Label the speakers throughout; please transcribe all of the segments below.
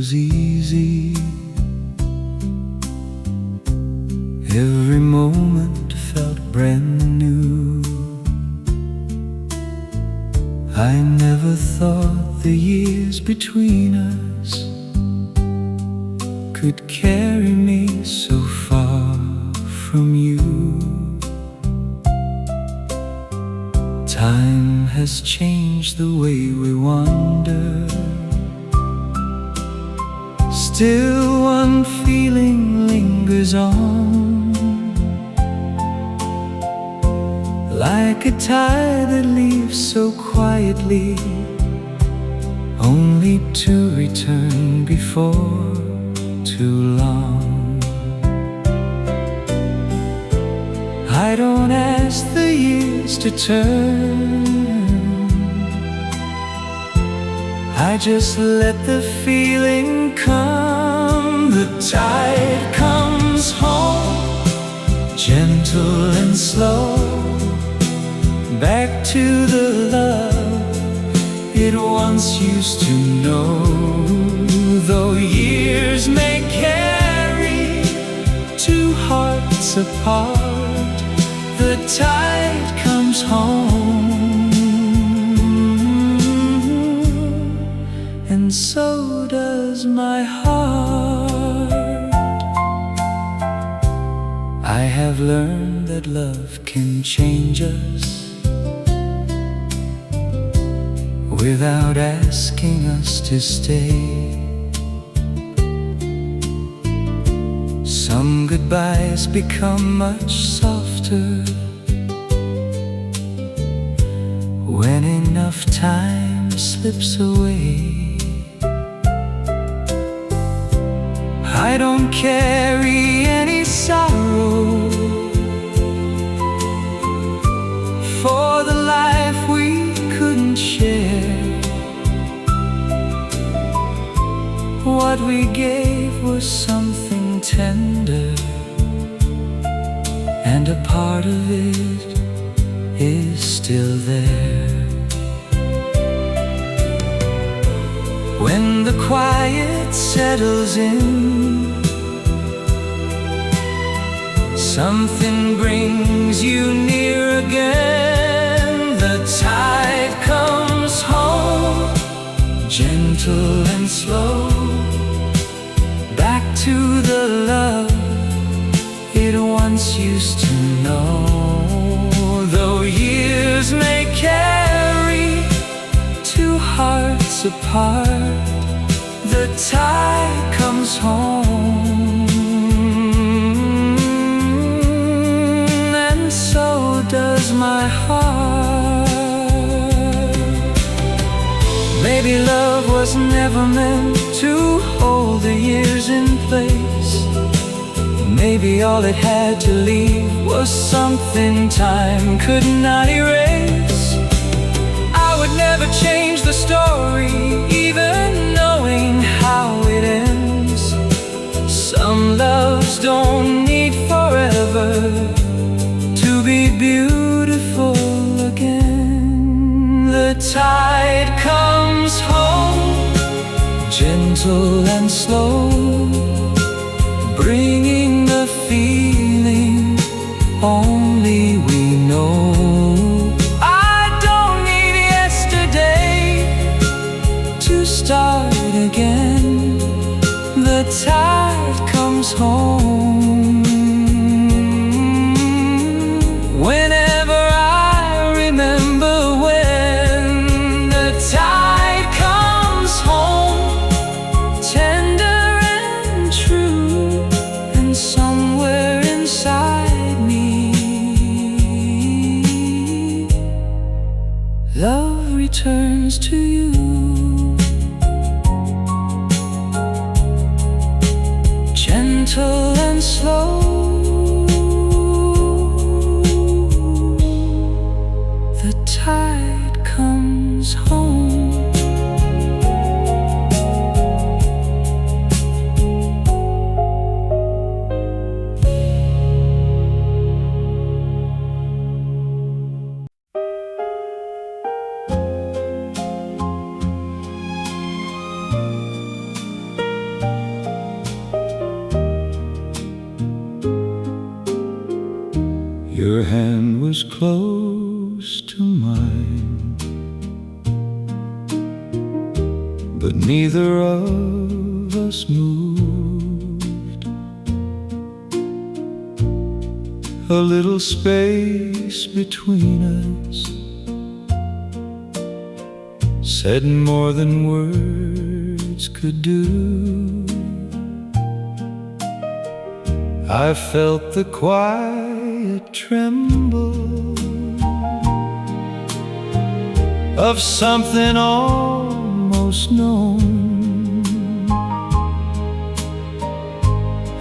Speaker 1: was easy. Every moment felt brand new. I never thought the years between us could carry me so far from you. Time has changed the way we wander. Still one feeling lingers on, like a tide that leaves so quietly, only to return before too long. I don't ask the years to turn, I just let the feeling come. The tide comes home, gentle and slow, back to the love it once used to know. Though years may carry two hearts apart, the tide comes home, and so does my heart. I have learned that love can change us without asking us to stay. Some goodbyes become much softer when enough time slips away. I don't carry any sorrow for the life we couldn't share. What we gave was something tender, and a part of it is still there. When the quiet settles in, something brings you near again. The tide comes home, gentle and slow, back to the love it once used to know. Though years may carry two hearts apart, the tide comes home, and so does my heart. Maybe love was never meant to hold the years in place. Maybe all it had to leave was something time could not erase. I would never change the story, even knowing how it ends. Some loves don't need forever to be beautiful again. The tide comes home, gentle and slow, bringing the feeling only we know. I don't need yesterday to start again. The tide comes home. Whenever I remember when the tide comes home, tender and true, and somewhere inside me, love returns to you. Gentle and slow, the tide comes home. of us moved. A little space between us said more than words could do. I felt the quiet tremble of something almost known,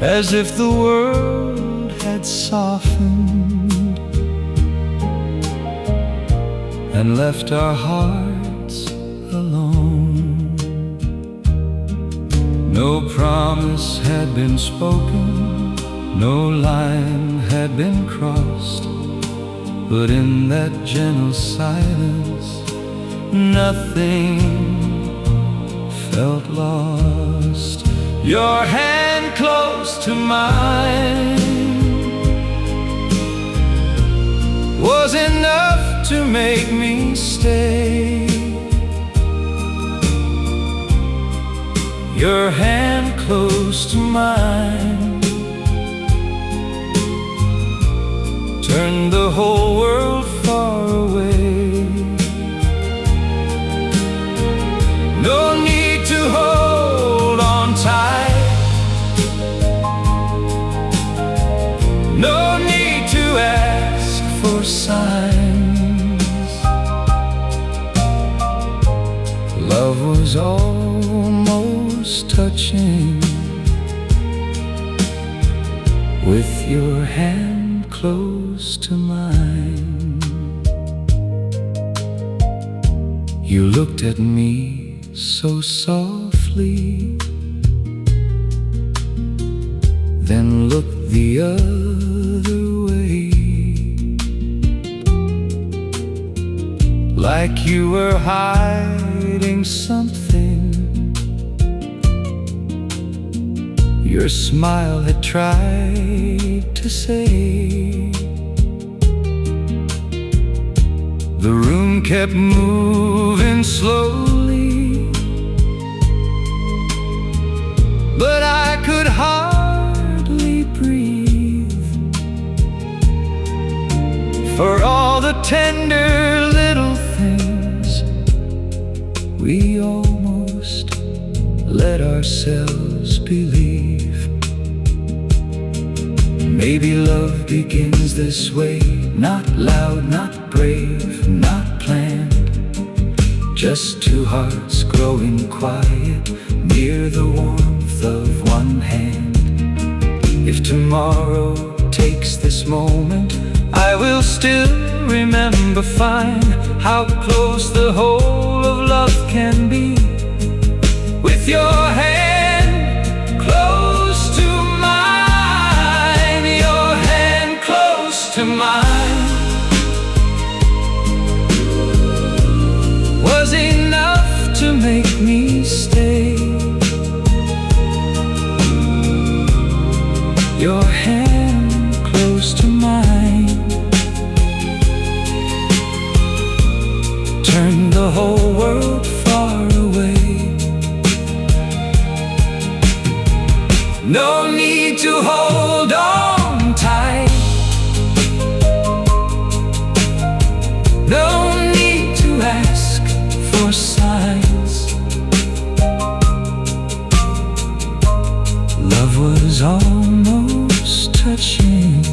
Speaker 1: as if the world had softened and left our hearts alone. No promise had been spoken, no line had been crossed, but in that gentle silence, nothing felt lost. Your hand close to mine was enough to make me stay. Your hand close to mine turned the whole world far away. No need to hold on tight, no need to ask for signs. Love was almost touching with your hand close to mine. You looked at me so softly, then looked the other way, like you were hiding something your smile had tried to say. The room kept moving slowly, but I could hardly breathe, for all the tender little things we almost let ourselves believe. Maybe love begins this way, not loud, not brave, not planned, just two hearts growing quiet near the warmth of one hand. If tomorrow takes this moment, I will still remember fine how close the whole of love can be. With your hand close to mine, your hand close to mine was enough to make me stay. Your hand close to mine turned the whole world far away. No need to hold on tight, no need to ask for signs. Love was almost touching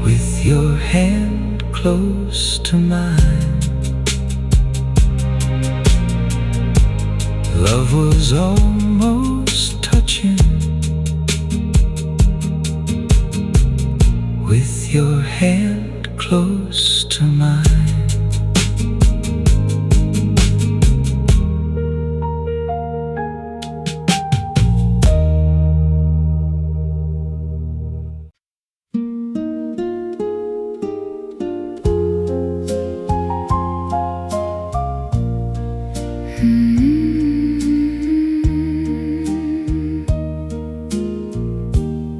Speaker 1: with your hand close to mine. Love was almost touching with your hand close to mine.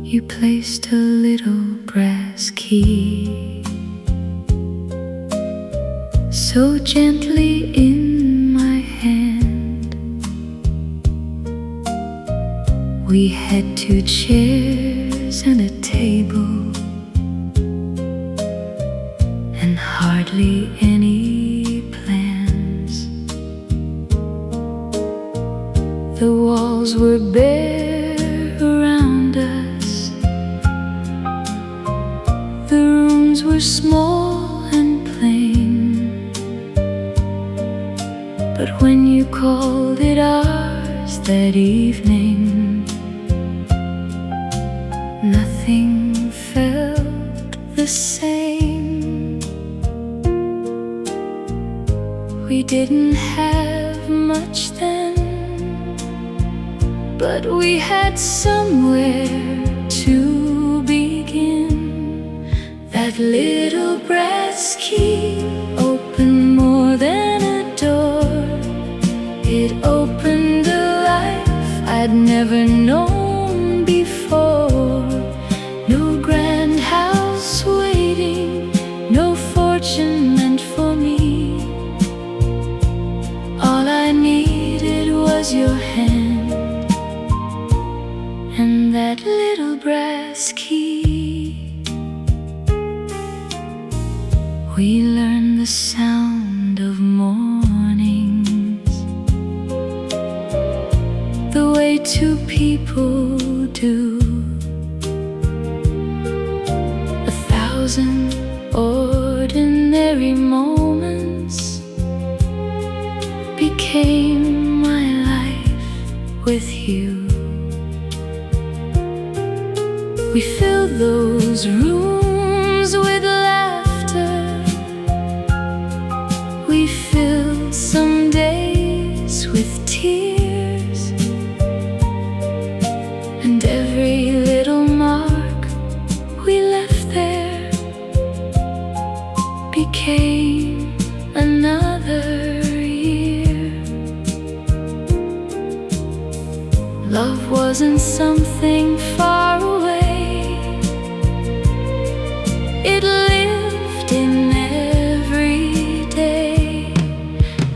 Speaker 2: You placed a little brass key so gently in my We had 2 chairs and a table, and hardly any plans. The walls were bare around us. The rooms were small and plain, but when you called it ours that evening, nothing felt the same. We didn't have much then, but we had somewhere to begin. That little brass key opened more than a door. It opened a life I'd never known before. No grand house waiting, no fortune meant for me. All I needed was your hand and that little brass key. We learned the sound of mornings, the way 2 people do. 1,000 ordinary moments became my life with you. We filled those rooms with laughter. We filled some days with tears, and every little mark we left there became another year. Love wasn't something far away. It lived in every day.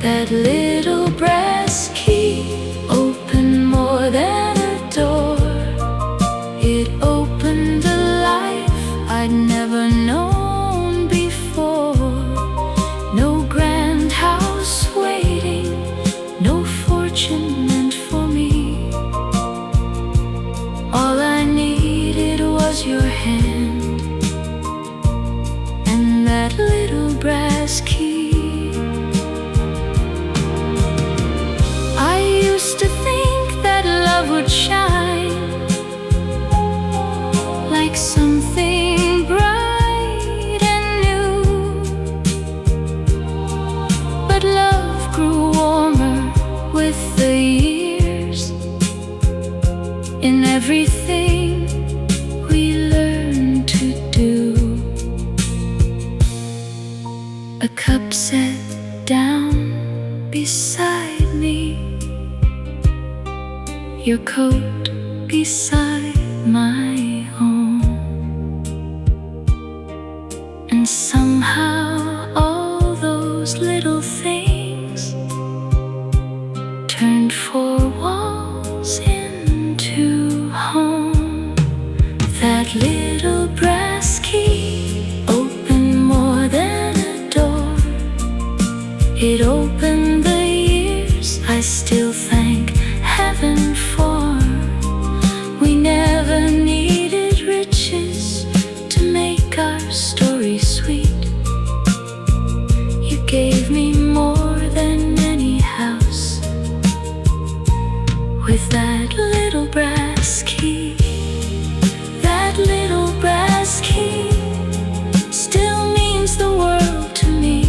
Speaker 2: That little brass key opened more than a door. It opened a life I'd never known before. No grand house waiting, no fortune meant for me. All I needed was your hand and that little brass key. I used to think that love would shine like something bright and new, but love grew warmer with the years. In everything we learned to do, a cup set down beside me, your coat beside my own, and somehow all those little things turned 4 walls into home. That little brass key opened more than a door. It opened the years I still thank heaven for. We never needed riches to make our story sweet. You gave me more than any house with that little brass key. That little brass key still means the world to me,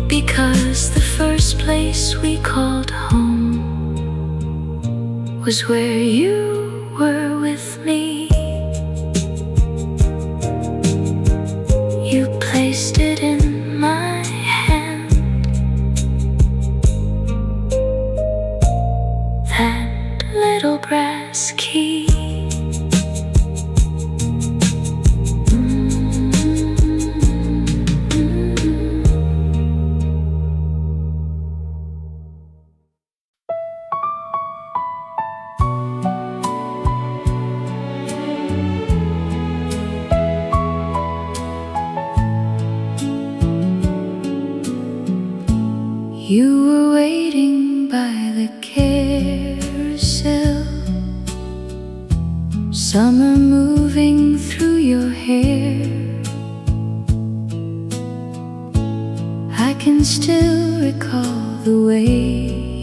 Speaker 2: because the first place we called home was where you were with me. You placed it in my hand, that little brass key. You were waiting by the carousel, summer moving through your hair. I can still recall the way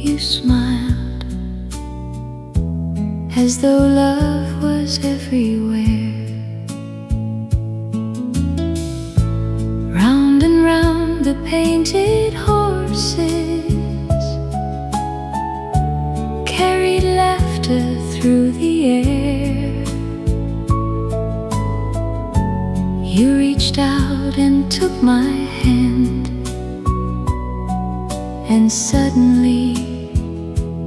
Speaker 2: you smiled, as though love was everywhere. Round and round the painted horses carried laughter through the air. You reached out and took my hand, and suddenly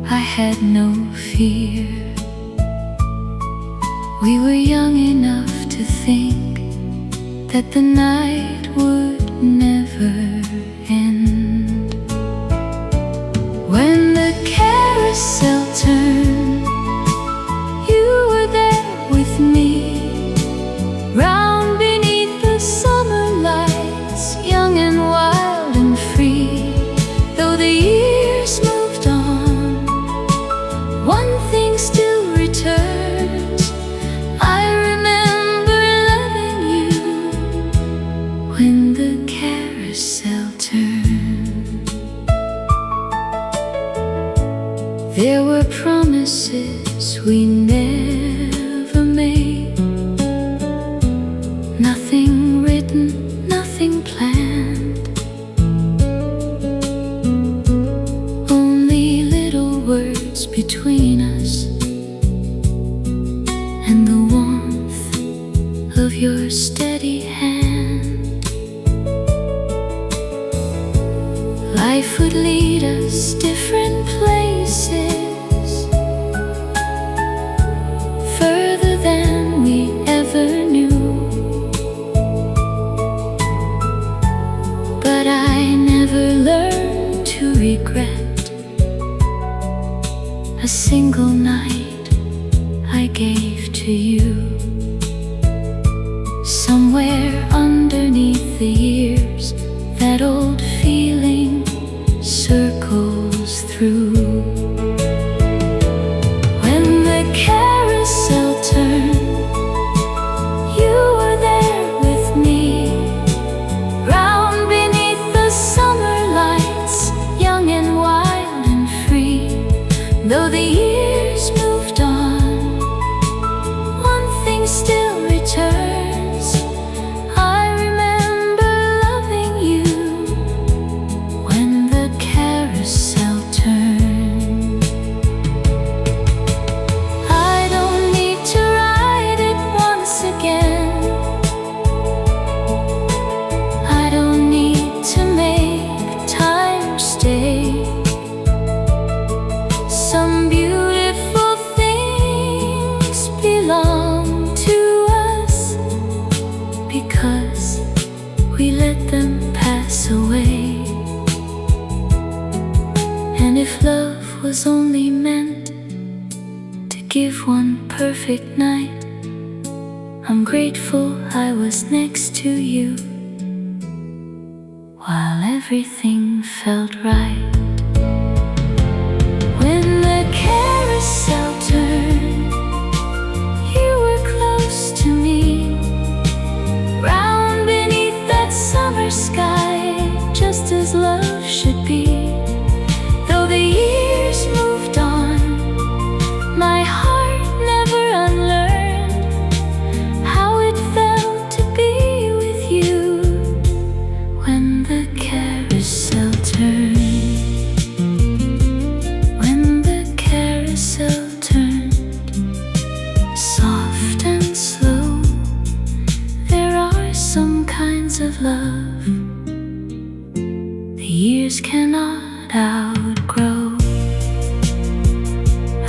Speaker 2: I had no fear. We were young enough to think that the night would never end. When the carousel turned, you were there with me, round beneath the summer lights, young and wild and free. Though the years moved on, one thing still returns. I remember loving you when the carousel turned. There were promises we never made, nothing written, nothing planned, only little words between us and the warmth of your steady hand. Life would lead us different places, further than we ever knew. But I never learned to regret a single night I gave to you. Somewhere underneath the years, that old feeling circles through. When the carousel turned, you were there with me, round beneath the summer lights, young and wild and free. Though the years moved on, one thing still returns. I remember loving you when the carousel turned. I don't need to write it once again. I don't need to make time stay. Some beautiful things belong to us because we let them pass away. And if love was only meant to give one perfect night, I'm grateful I was next to you while everything felt right. When the carousel turned, you were close to me, round beneath that summer sky, just as love should be. Though the years moved on, my heart never unlearned how it felt to be with you when the carousel turned. When the carousel turned, soft and slow, there are some kinds of love the years cannot outgrow.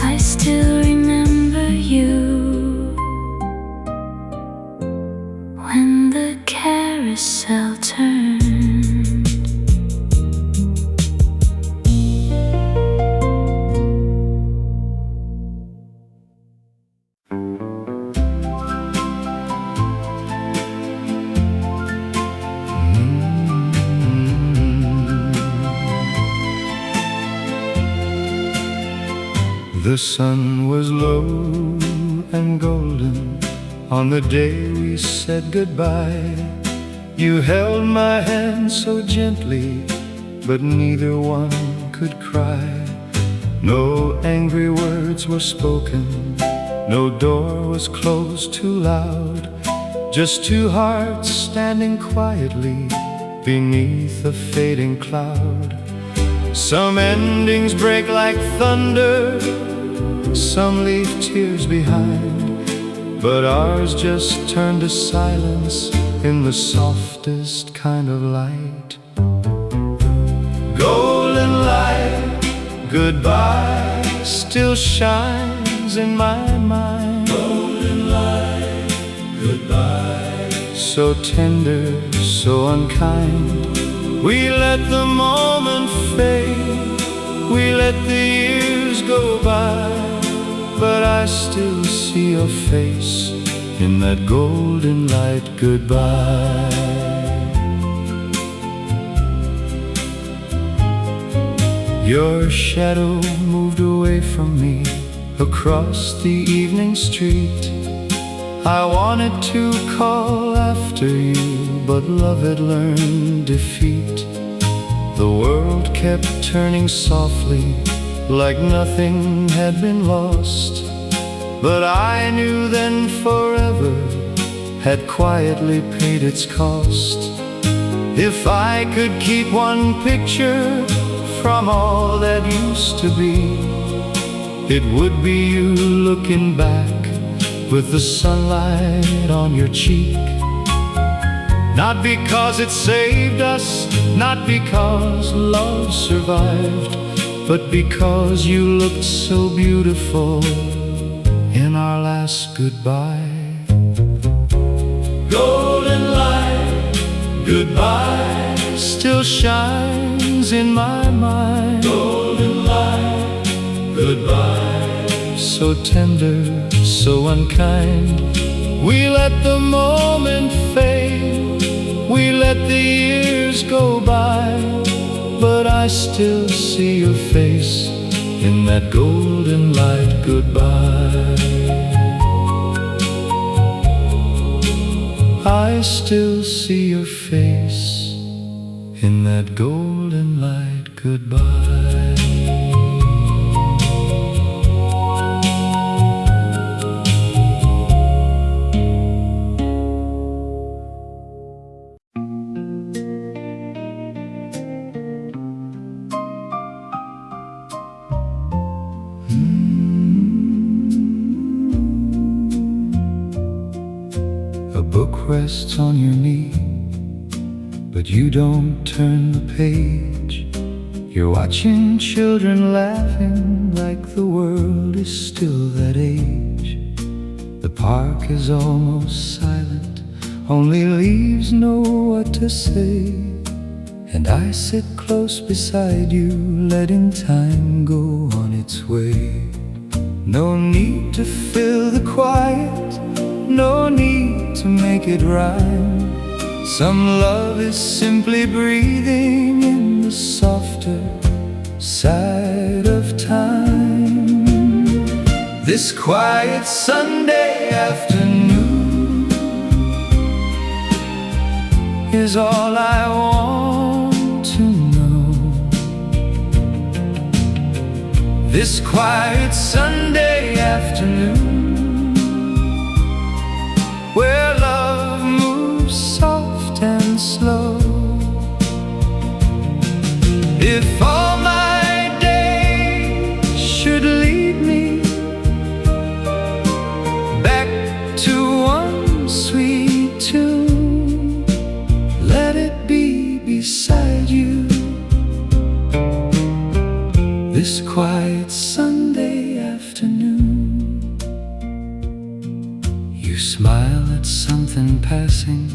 Speaker 2: I still remember you when the carousel turned.
Speaker 1: The sun was low and golden on the day we said goodbye. You held my hand so gently, but neither one could cry. No angry words were spoken, no door was closed too loud. Just two hearts standing quietly beneath a fading cloud. Some endings break like thunder, some leave tears behind, but ours just turned to silence in the softest kind of light. Golden light, goodbye, still shines in my mind. Golden light, goodbye, so tender, so unkind. We let the moment fade, we let the years go by, but I still see your face in that golden light goodbye. Your shadow moved away from me across the evening street. I wanted to call after you, but love had learned defeat. The world kept turning softly, like nothing had been lost, but I knew then forever had quietly paid its cost. If I could keep one picture from all that used to be, it would be you looking back with the sunlight on your cheek. Not because it saved us, not because love survived, but because you looked so beautiful in our last goodbye. Golden light, goodbye, still shines in my mind. Golden light, goodbye, so tender, so unkind. We let the moment fade, we let the years go by, but I still see your face in that golden light goodbye. I still see your face in that golden light goodbye. A book rests on your knee, but you don't turn the page. You're watching children laughing like the world is still that age. The park is almost silent, only leaves know what to say. And I sit close beside you, letting time go on its way. No need to fill the quiet, no need to make it rhyme. Some love is simply breathing in the softer side of time. This quiet Sunday afternoon is all I want to know. This quiet Sunday afternoon, where love moves soft and slow. If all my days should lead me back to one sweet tune, let it be beside you. This quiet Sunday afternoon, you smile at something passing,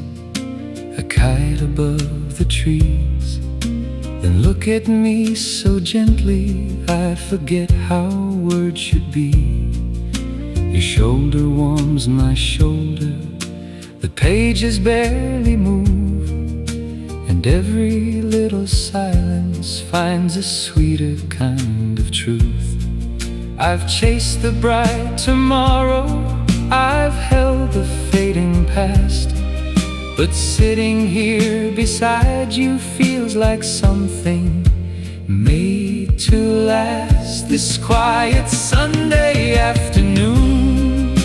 Speaker 1: a kite above the trees. Then look at me so gently, I forget how words should be. Your shoulder warms my shoulder, the pages barely move, and every little silence finds a sweeter kind of truth. I've chased the bright tomorrow, I've held the fading past. But sitting here beside you feels like something made to last. This quiet Sunday afternoon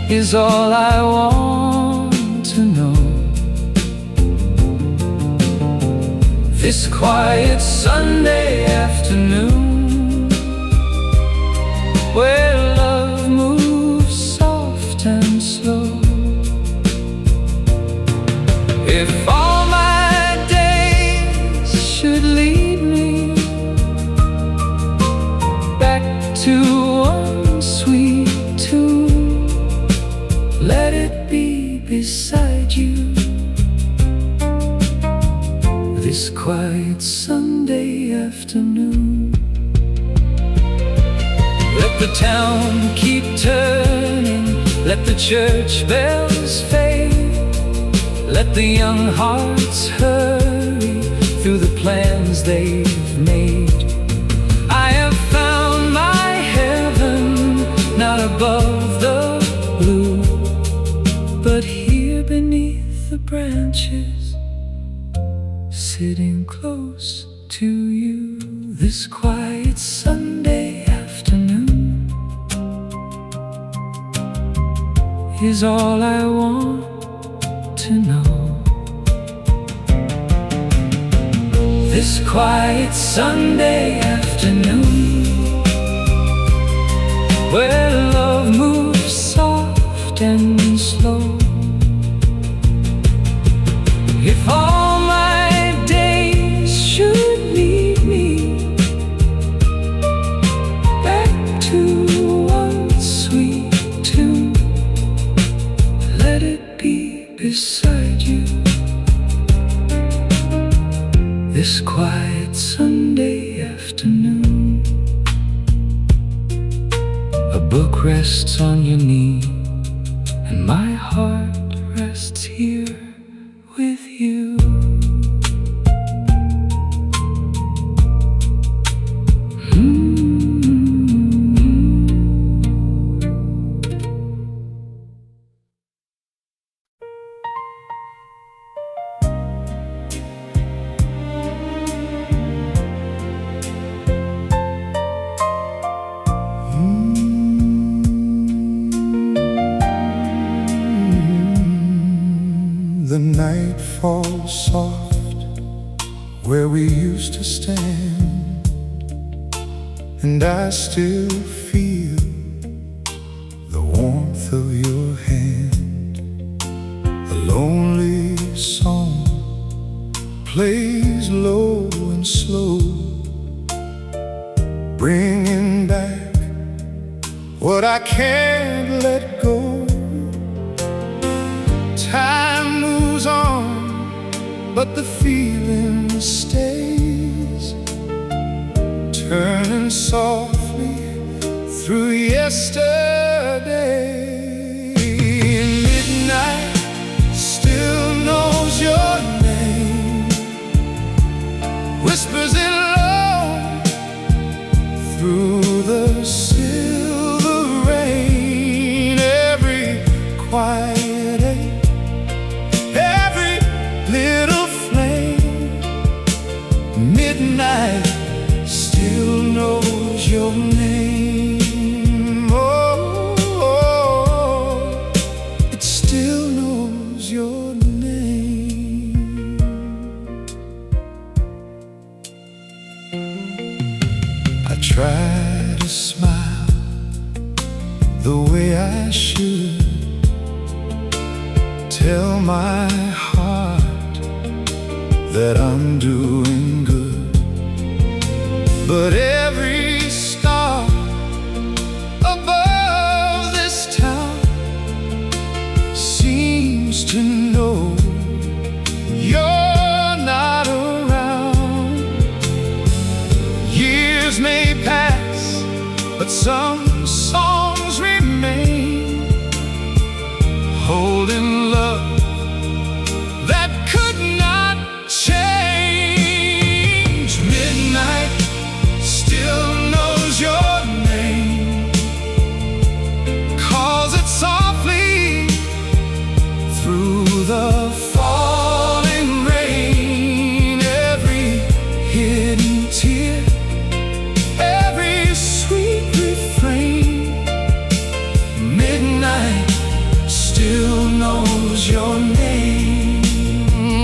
Speaker 1: is all I want to know. This quiet Sunday afternoon, where love moves soft and slow. If all my days should lead me back to one sweet tune, let it be beside you this quiet Sunday afternoon. Let the town keep turning, let the church bells fade, let the young hearts hurry through the plans they've made. I have found my heaven, not above the blue, but here beneath the branches, sitting close to you. This quiet Sunday afternoon is all I want to know. This quiet Sunday afternoon, where love moves soft and slow. If all my days should lead me back to one sweet tune, let it be beside you this quiet Sunday afternoon. A book rests on your knee, and my heart rests here with you.
Speaker 3: The night falls soft where we used to stand, and I still feel the warmth of your hand. A lonely song plays low and slow, bringing back what I can't let go. Time moves on, but the feeling stays, turning softly through yesterday. Midnight still knows your name, whispers it low through the silver rain. Every quiet midnight still knows your name. Oh, oh, it still knows your name. I try to smile the way I should, tell my heart that I'm doing good. But every star above this town seems to know you're not around. Years may pass, but some songs remain, holding love that could not change. Midnight still tear, every sweet refrain. Midnight still knows your name.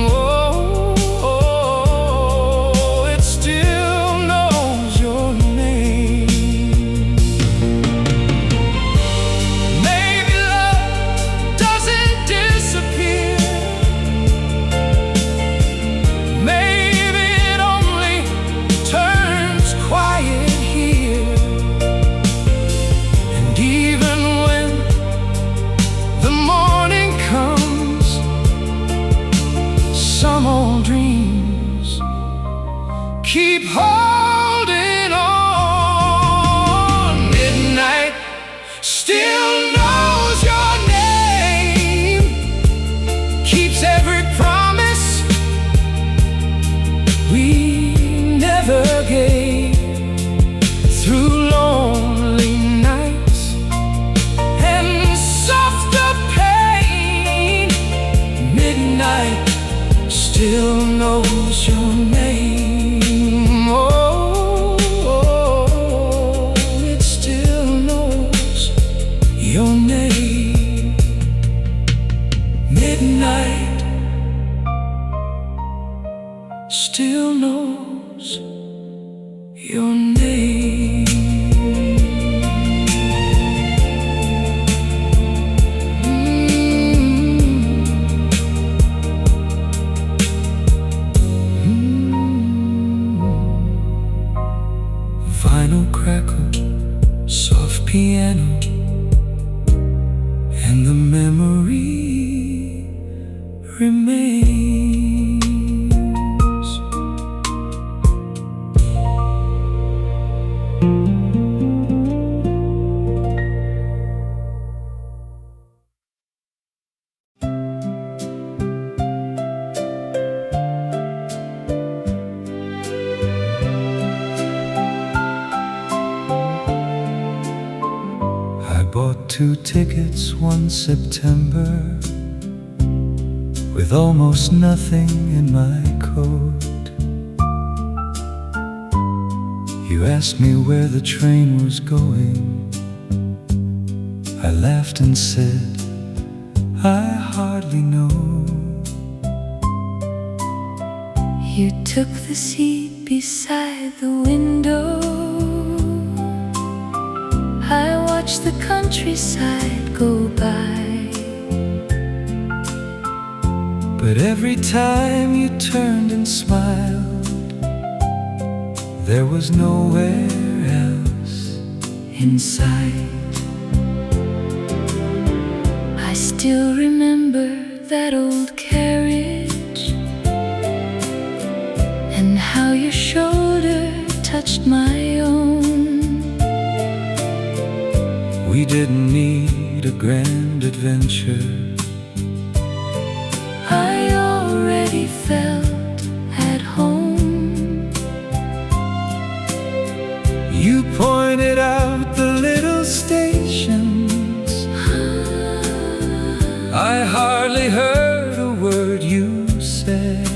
Speaker 3: Oh, oh, it still knows your name. Maybe love doesn't disappear. Maybe it only turns quiet here. And even when the morning comes, some old dreams keep holding on. Midnight still knows your name, keeps every promise we never gave. Through lonely nights and softer pain, midnight still knows your name. Oh, oh, it still knows your name. Midnight still knows your name. Vinyl crackle, soft piano, and the memory remains. I bought 2 tickets one September, with almost nothing in my coat. You asked me where the train was going. I laughed and said, I hardly know.
Speaker 2: You took the seat beside the window. I watched the countryside go by.
Speaker 1: But every time you turned and smiled, there was nowhere else in sight.
Speaker 2: I still remember that old carriage, and how your shoulder touched my own.
Speaker 1: We didn't need a grand adventure.
Speaker 2: I already felt at home.
Speaker 1: You pointed out the little stations. I hardly heard a word you said.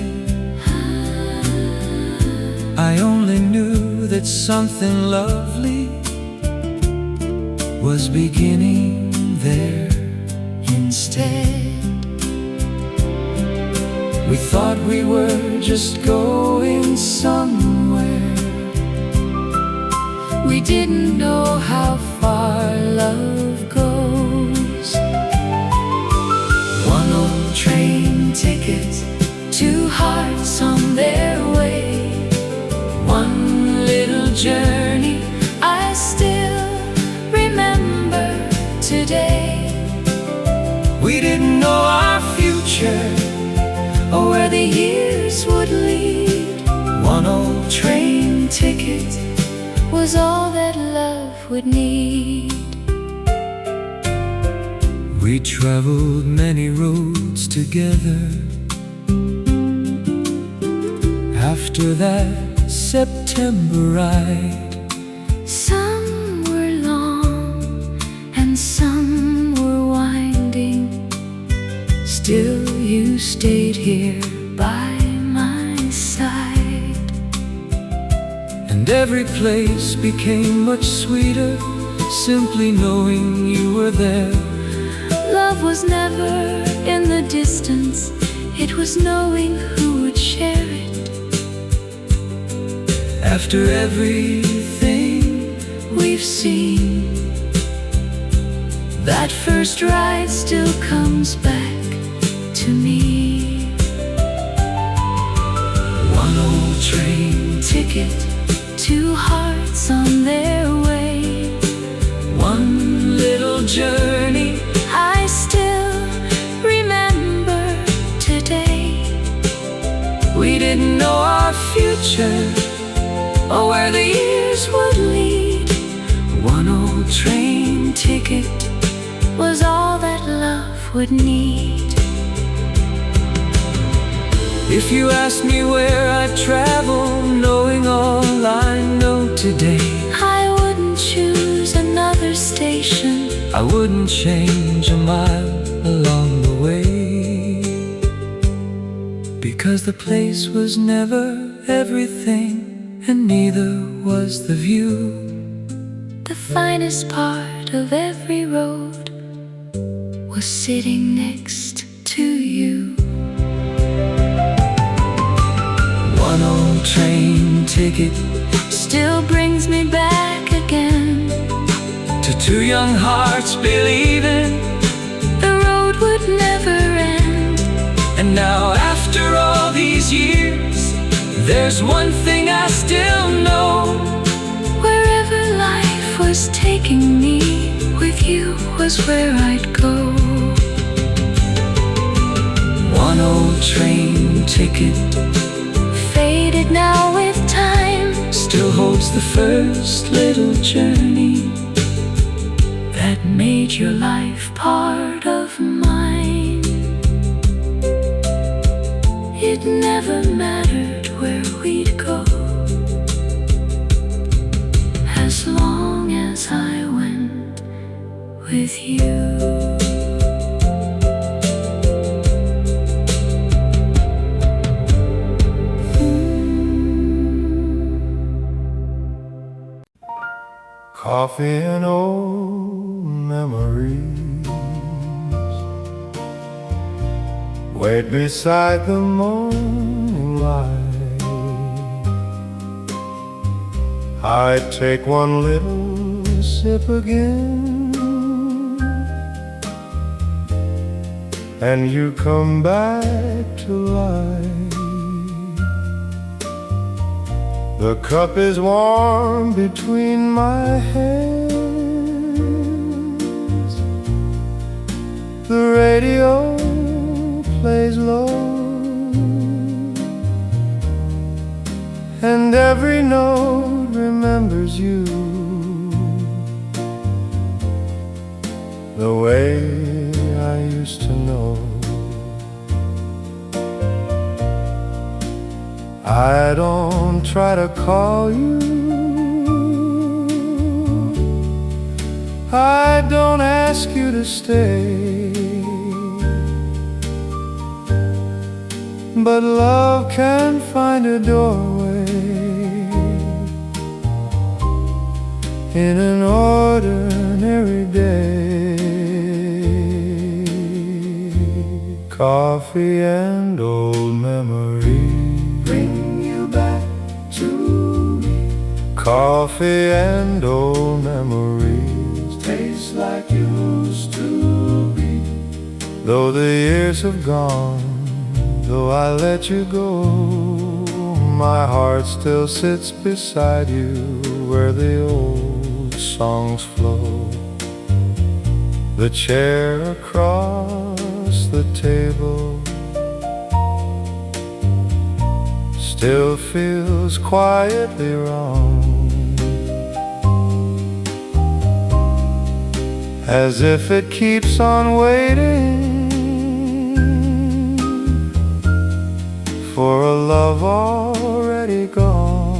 Speaker 1: I only knew that something lovely was beginning there instead. We thought we were just going somewhere.
Speaker 2: We didn't know how far love goes.
Speaker 1: One old train ticket,
Speaker 2: 2 hearts on their way.
Speaker 1: one little journey
Speaker 2: I still remember today.
Speaker 1: We didn't know our future,
Speaker 2: or where the years would lead.
Speaker 1: one old train
Speaker 2: Ticket was all that love would need.
Speaker 1: We traveled many roads together. After that September ride,
Speaker 2: Some were long and some were winding. Still you stayed here by my side.
Speaker 1: and every place became much sweeter, simply knowing you were there.
Speaker 2: Love was never in the distance, it was knowing who would share it.
Speaker 1: After everything
Speaker 2: We've seen, that first ride still comes back to me.
Speaker 1: one old train
Speaker 2: Ticket, two hearts on their way.
Speaker 1: one little journey,
Speaker 2: I still remember today.
Speaker 1: we didn't know our future or where the years would lead.
Speaker 2: One old train ticket was all that love would need.
Speaker 1: If you asked me where I'd travel, knowing all I know today,
Speaker 2: I wouldn't choose another station,
Speaker 1: I wouldn't change a mile along the way, because the place was never everything, and neither was the view.
Speaker 2: the finest part of every road was sitting next to you.
Speaker 1: One old train ticket
Speaker 2: Still brings me back again
Speaker 1: to two young hearts believing,
Speaker 2: the road would never end.
Speaker 1: and now after all these years, there's one thing I still know.
Speaker 2: Wherever life was taking me, with you was where I'd go.
Speaker 1: One old train ticket
Speaker 2: Faded now with time,
Speaker 1: still holds the first little journey
Speaker 2: that made your life part of mine. It never mattered where we'd go, as long as I went with you.
Speaker 3: Coffee and old memories wait beside the morning light. I'd take one little sip again, and you come back to life. The cup is warm between my hands, the radio plays low, and every note remembers you, the way I used to know. I don't try to call you, I don't ask you to stay, but love can find a doorway in an ordinary day. Coffee and old memories bring you back to me. Coffee and old memories taste like used to be. Though the years have gone, though I let you go, my heart still sits beside you where the old songs flow. The chair across the table still feels quietly wrong, as if it keeps on waiting for a love already gone.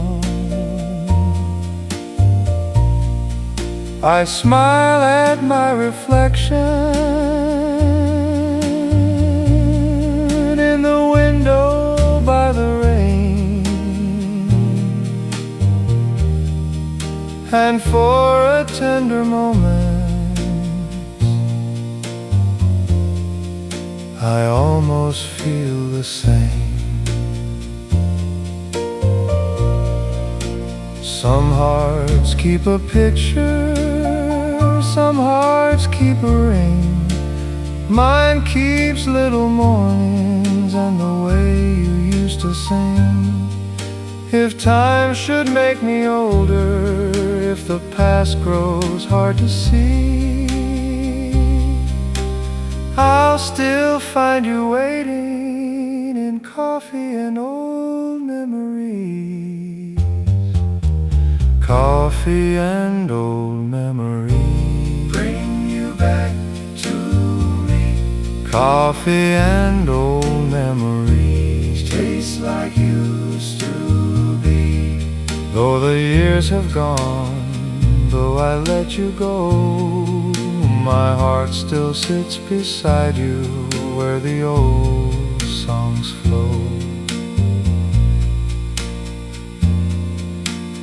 Speaker 3: I smile at my reflection in the window by the rain, and for a tender moment I almost feel the same. Some hearts keep a picture, some hearts keep a ring. Mine keeps little mornings and the way you used to sing. If time should make me older, if the past grows hard to see, I'll still find you waiting in coffee and old memories. Coffee and old memories bring you back to me. Coffee and old memories taste like used to be. Though the years have gone, though I let you go, my heart still sits beside you where the old songs flow.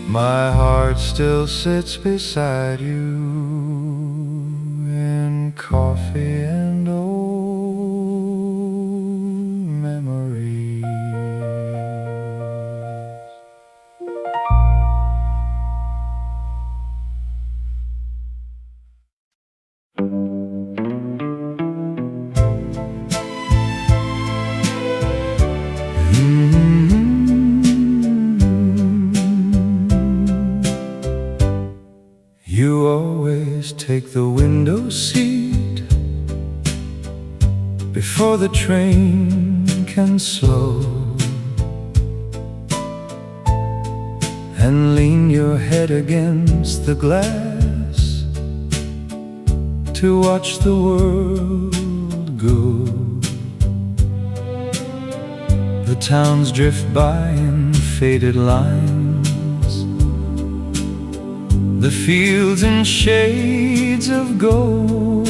Speaker 3: My heart still sits beside you in coffee and old memories. You always take the window seat before the train can slow, and lean your head against the glass to watch the world go. The towns drift by in faded lines, the fields in shades of gold,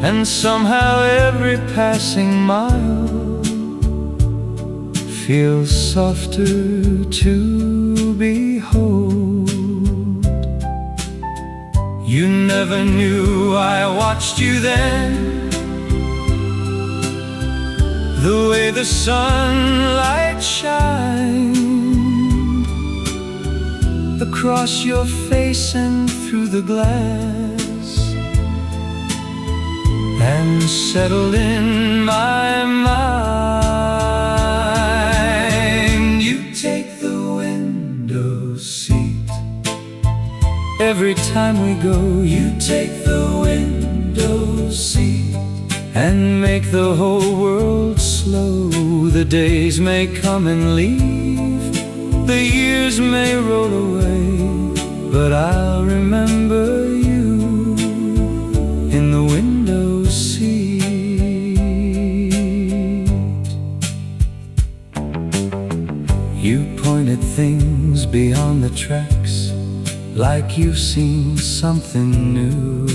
Speaker 3: and somehow every passing mile feels softer to behold. You never knew I watched you then, the way the sunlight shined across your face and through the glass, and settled in my mind. You take the window seat every time we go. You take the window seat and make the whole world slow. The days may come and leave, the years may roll away, but I'll remember you in the window seat. You point at things beyond the tracks, like you've seen something new.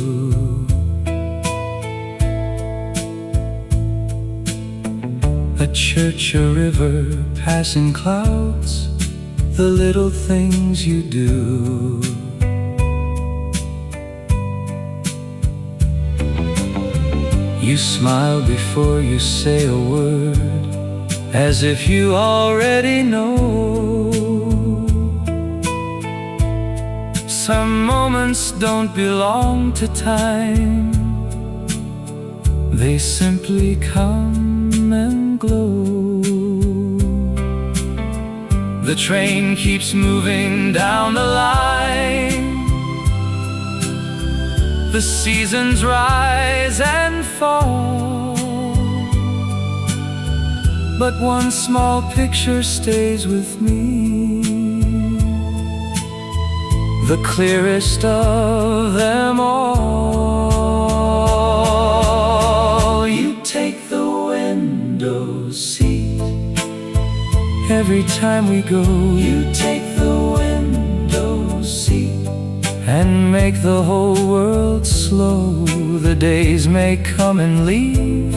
Speaker 3: A church, a river, passing clouds, the little things you do. You smile before you say a word, as if you already know. Some moments don't belong to time, they simply come and glow. The train keeps moving down the line, the seasons rise and fall, but one small picture stays with me, the clearest of them all. You take the window seat every time we go. You take the window seat and make the whole world slow. The days may come and leave,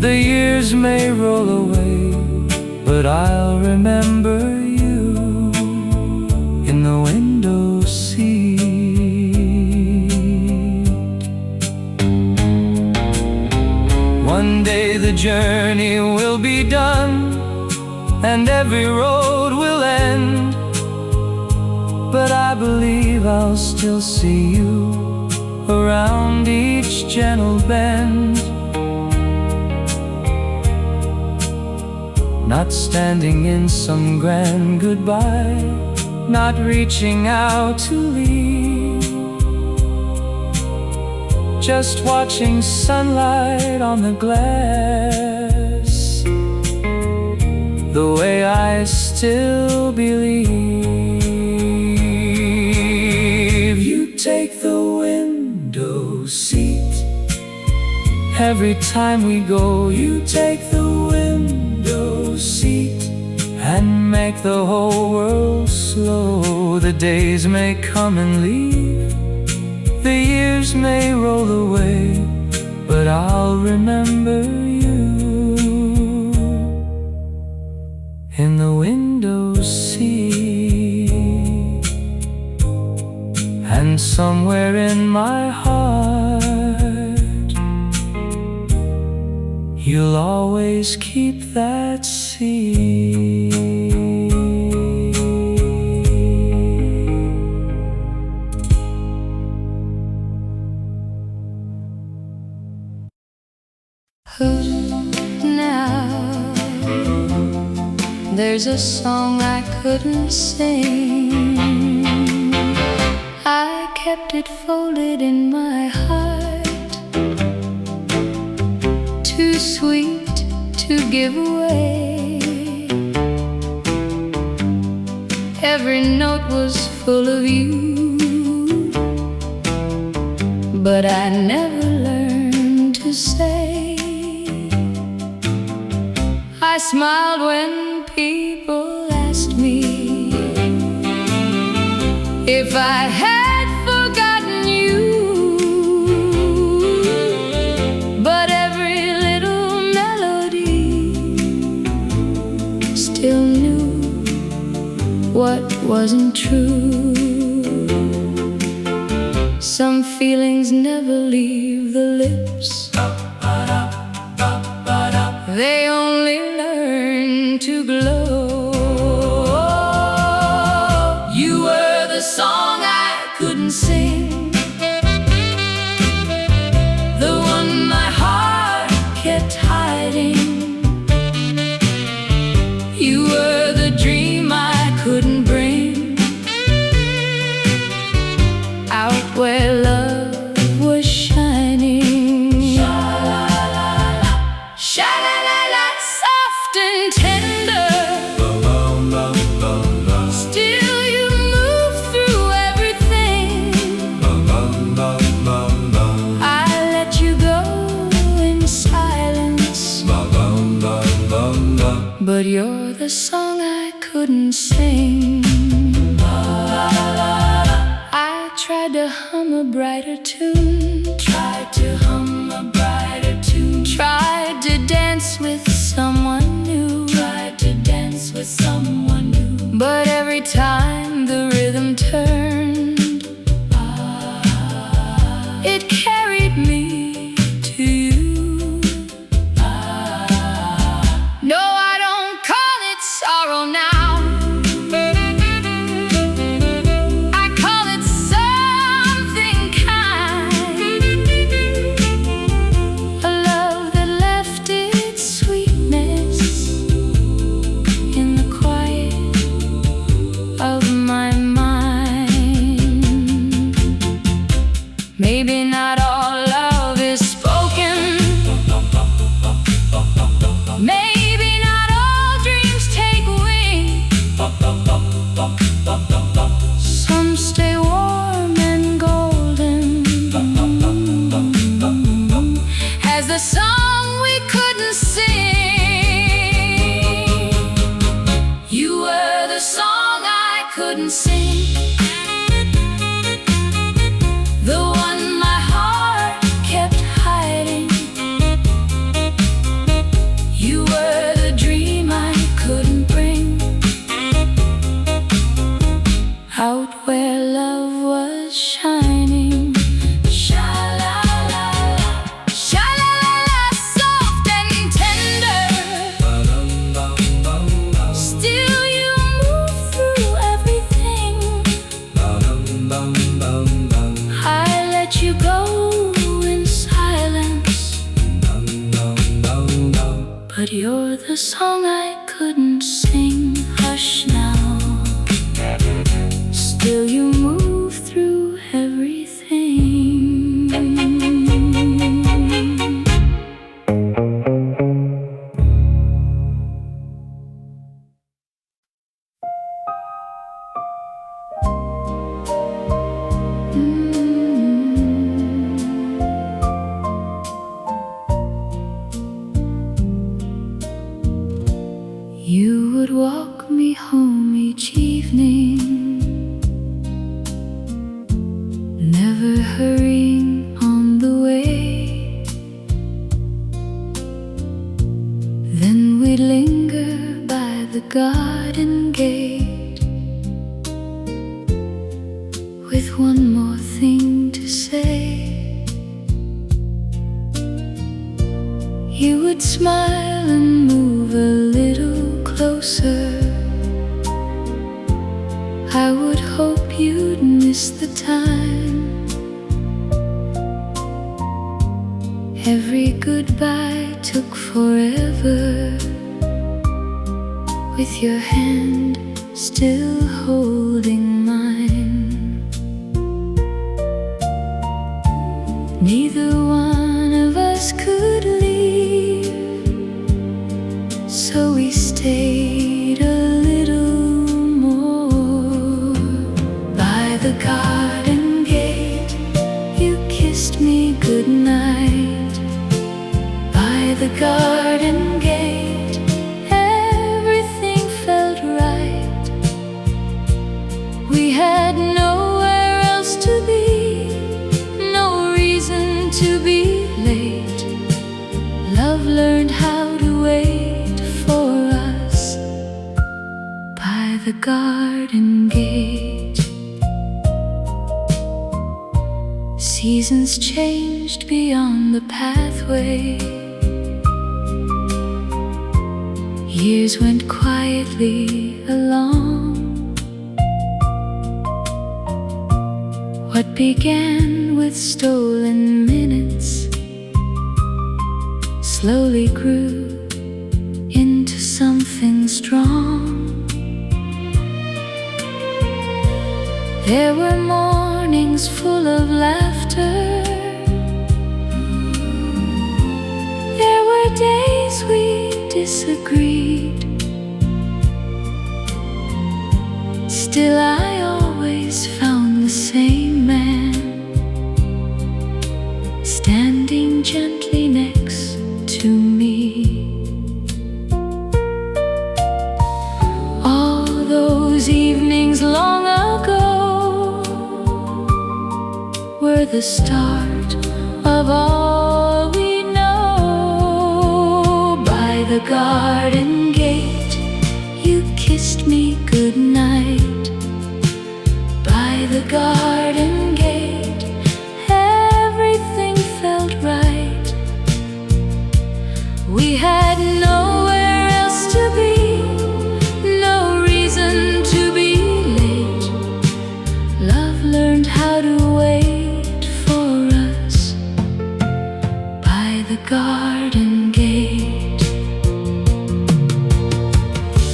Speaker 3: the years may roll away, but I'll remember you
Speaker 1: in the window seat. One day the journey will be done and every road will end, but I believe I'll still see you around each gentle bend. Not standing in some grand goodbye, not reaching out to leave, just watching sunlight on the glass, the way I still believe. You take the window seat every time we go. You take the window seat and make the whole world slow. The days may come and leave, the years may roll away, but I'll remember you in the window seat. And somewhere in my heart, you'll always keep that seat.
Speaker 2: Now there's a song I couldn't sing. I kept it folded in my heart, too sweet to give away. Every note was full of you, but I never learned to say. I smiled when people asked me if I had forgotten you, but every little melody still knew what wasn't true. Some feelings never leave the lips, they only learn to glow. You were the song I couldn't sing, the one my heart kept hiding. You were the dream I couldn't bring out where love was shining. Sha-la-la-la, soft and tender, still you move through everything. I let you go in silence, but you're the song I couldn't sing. I tried to hum a brighter tune, tried to hum a brighter tune, tried to dance with someone new, tried to dance with someone new, but every time the rhythm turned, it carried me to you. No, I don't call it sorrow now, I call it something kind, a love that left its sweetness in the quiet of my mind. Maybe not all love is spoken, maybe not all dreams take wing. Some stay warm and golden, as the song we couldn't sing. You were the song I couldn't sing, the one my heart kept hiding. You were the dream I couldn't bring out heart where love was shining. Sha-la-la-la, sha-la-la-la, soft and tender. Still you move through everything. I let you go in silence, but you're the song I couldn't sing. Hush now. Still you move through everything. You would walk me home each evening, never hurrying on the way. Then we'd linger by the garden gate, with one more thing to say. You would smile and move a little closer. I would hope you'd miss the time. Every goodbye took forever, with your hand still holding mine. Neither one of us could leave, so we stayed a little more. By the garden gate, you kissed me goodnight. By the garden gate, everything felt right. We had nowhere else to be, no reason to be late. Love learned how to wait for us by the garden gate. Seasons changed beyond the pathway. Years went quietly along. What began with stolen minutes slowly grew into something strong. There were mornings full of laughter. There were days we disagreed. Still I always found the same man, standing gently next to me. All those evenings long ago were the start of all we know. By the garden gate, you kissed me goodnight. By the garden gate, everything felt right. We had nowhere else to be, no reason to be late. Love learned how to wait for us by the garden gate.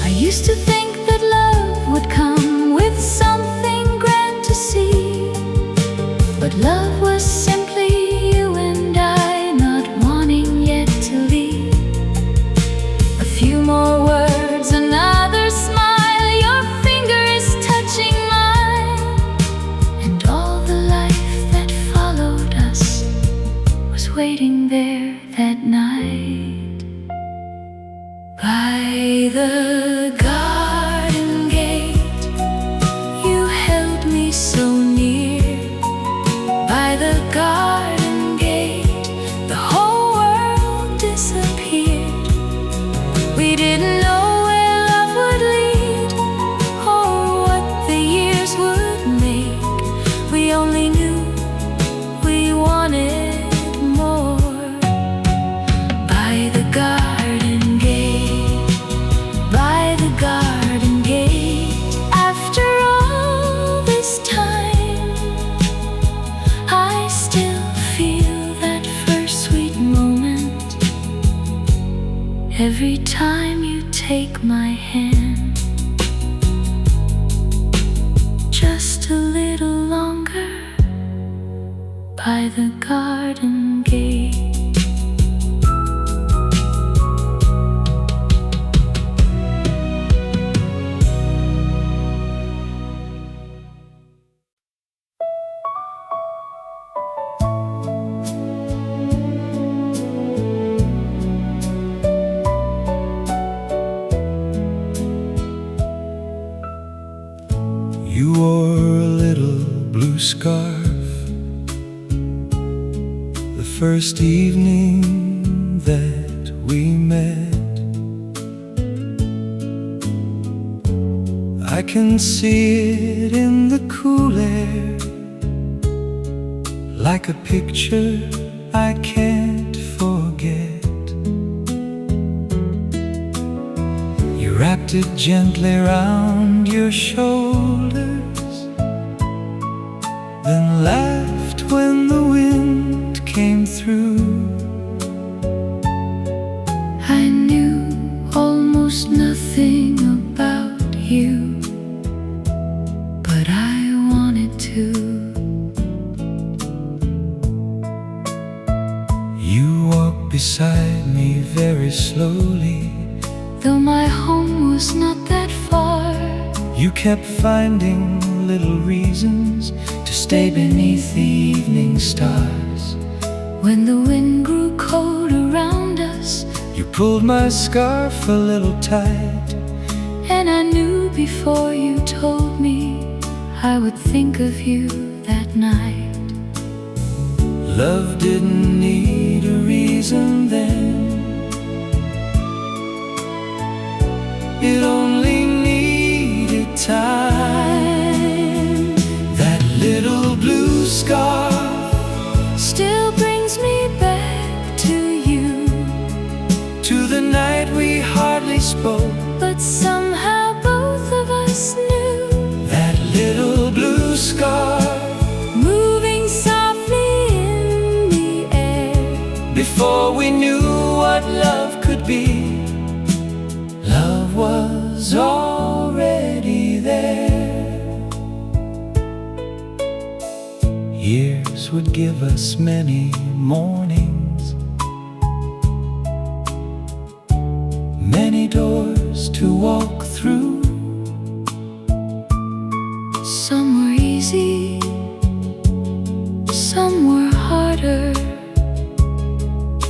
Speaker 2: I used to think that love would come with something grand to see. the garden gate.
Speaker 3: You wore a little blue scarf the first evening that we met. I can see it in the cool air, like a picture I can't forget. You wrapped it gently round your shoulders, then laughed when the wind came through.
Speaker 2: I knew almost nothing about you, but I wanted to.
Speaker 3: You walked beside me very slowly,
Speaker 2: though my home was not that far.
Speaker 3: You kept finding little reasons to stay beneath the evening stars.
Speaker 2: When the wind grew cold around us,
Speaker 3: you pulled my scarf a little tight,
Speaker 2: and I knew before you told me I would think of you that night.
Speaker 3: Love didn't need a reason then, it only needed time. That little blue scarf
Speaker 2: still brings me back to you,
Speaker 3: to the night we hardly spoke,
Speaker 2: but somehow both of us knew.
Speaker 3: That little blue scarf
Speaker 2: Moving softly in the air,
Speaker 3: before we knew what love could be. Love was already there. Years would give us many mornings, many doors to walk through.
Speaker 2: some were easy, some were harder.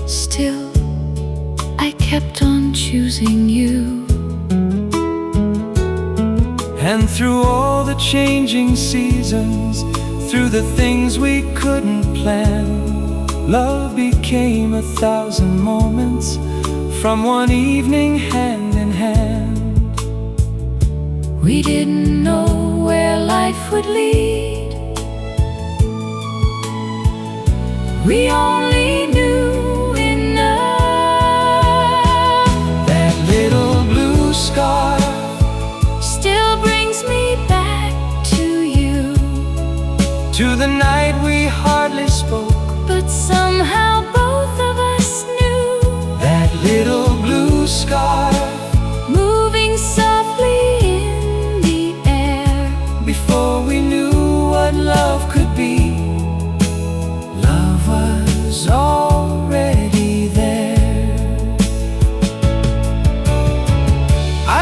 Speaker 2: Still, I kept on choosing you.
Speaker 3: And through all the changing seasons, through the things we couldn't plan, love became 1,000 moments from one evening hand in hand.
Speaker 2: We didn't know where life would lead, we only knew enough.
Speaker 3: That little blue scarf
Speaker 2: still brings me back to you,
Speaker 3: to the night we hardly spoke,
Speaker 2: but somehow both of us knew.
Speaker 3: that little blue scarf
Speaker 2: Moving softly in the air,
Speaker 3: before we knew what love could be. Love was already there.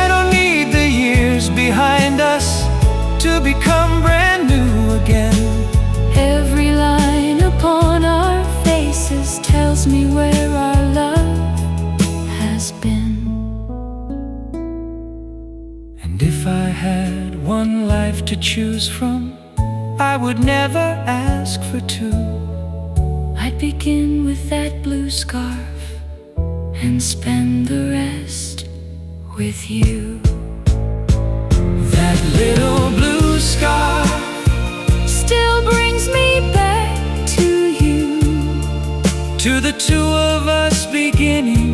Speaker 3: I don't need the years behind us to become brand new again.
Speaker 2: every line upon our faces tells me where our love has been.
Speaker 3: And if I had one life to choose from, I would never ask for two.
Speaker 2: I'd begin with that blue scarf and spend the rest with you.
Speaker 3: That little blue scarf
Speaker 2: Still brings me back to you,
Speaker 3: to the two of us beginning.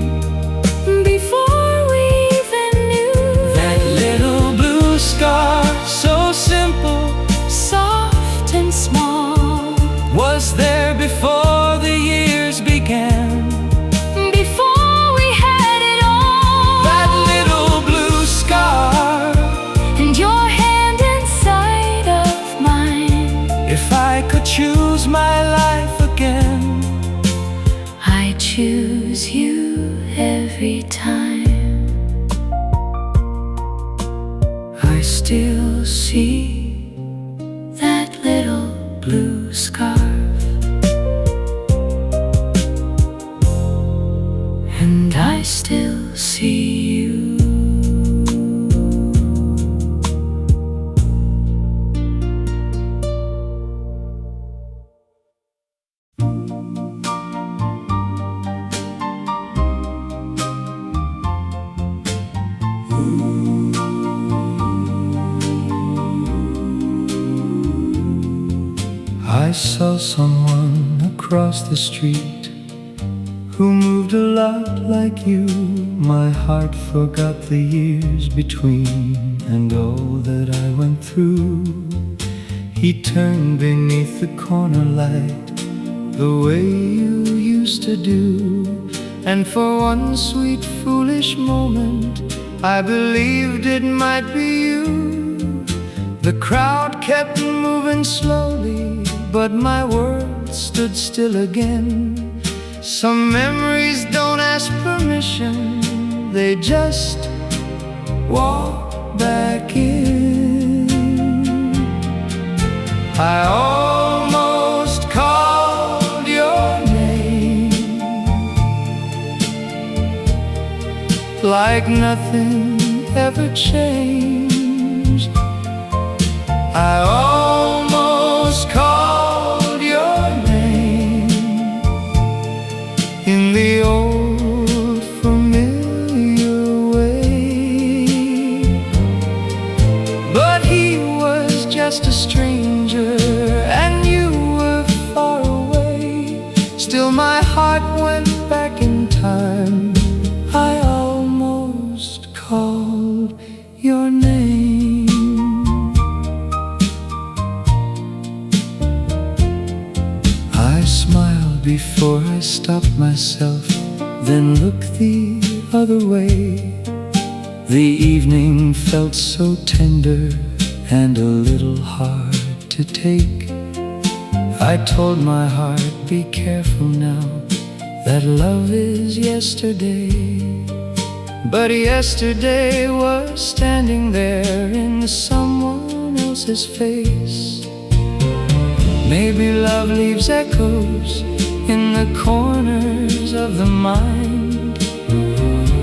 Speaker 2: before we even knew.
Speaker 3: That little blue scarf, so simple,
Speaker 2: Soft and small,
Speaker 3: was there before the years began.
Speaker 2: before we had it all.
Speaker 3: That little blue scarf,
Speaker 2: And your hand inside of mine.
Speaker 3: if I could choose my life again.
Speaker 2: still see that little blue scarf, and I still see you.
Speaker 1: I saw someone across the street who moved a lot like you. My heart forgot the years between and all that I went through. He turned beneath the corner light the way you used to do, and for one sweet foolish moment I believed it might be you. The crowd kept moving slowly, but my world stood still again. Some memories don't ask permission, they just walk back in. I almost called your name, like nothing ever changed. I almost called your name in the old familiar way, but he was just a stranger and you were far away. Still my heart went back in time. I almost called your name. I smiled before I stopped myself, then looked the other way. The evening felt so tender and a little hard to take. I told my heart, be careful now, that love is yesterday. But yesterday was standing there in someone else's face. Maybe love leaves echoes in the corners of the mind.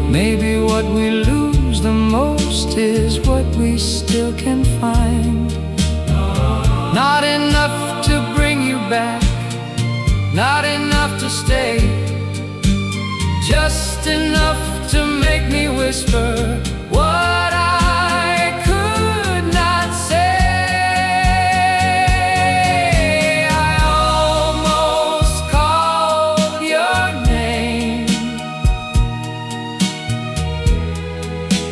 Speaker 1: Maybe what we lose the most is what we still can find. Not enough to bring you back, not enough to stay, just enough to make me whisper what I could not say. I almost called your name,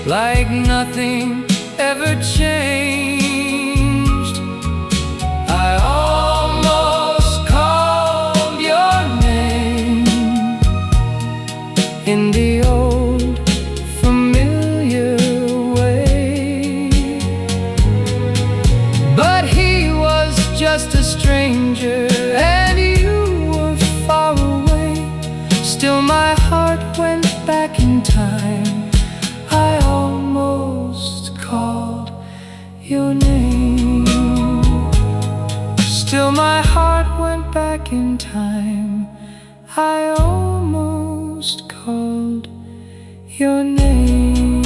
Speaker 1: like nothing ever changed. I almost called your name in the old familiar way, but he was just a stranger and you were far away. Still my heart went back in time. I almost called your name. Still my heart went back in time. I almost called your name.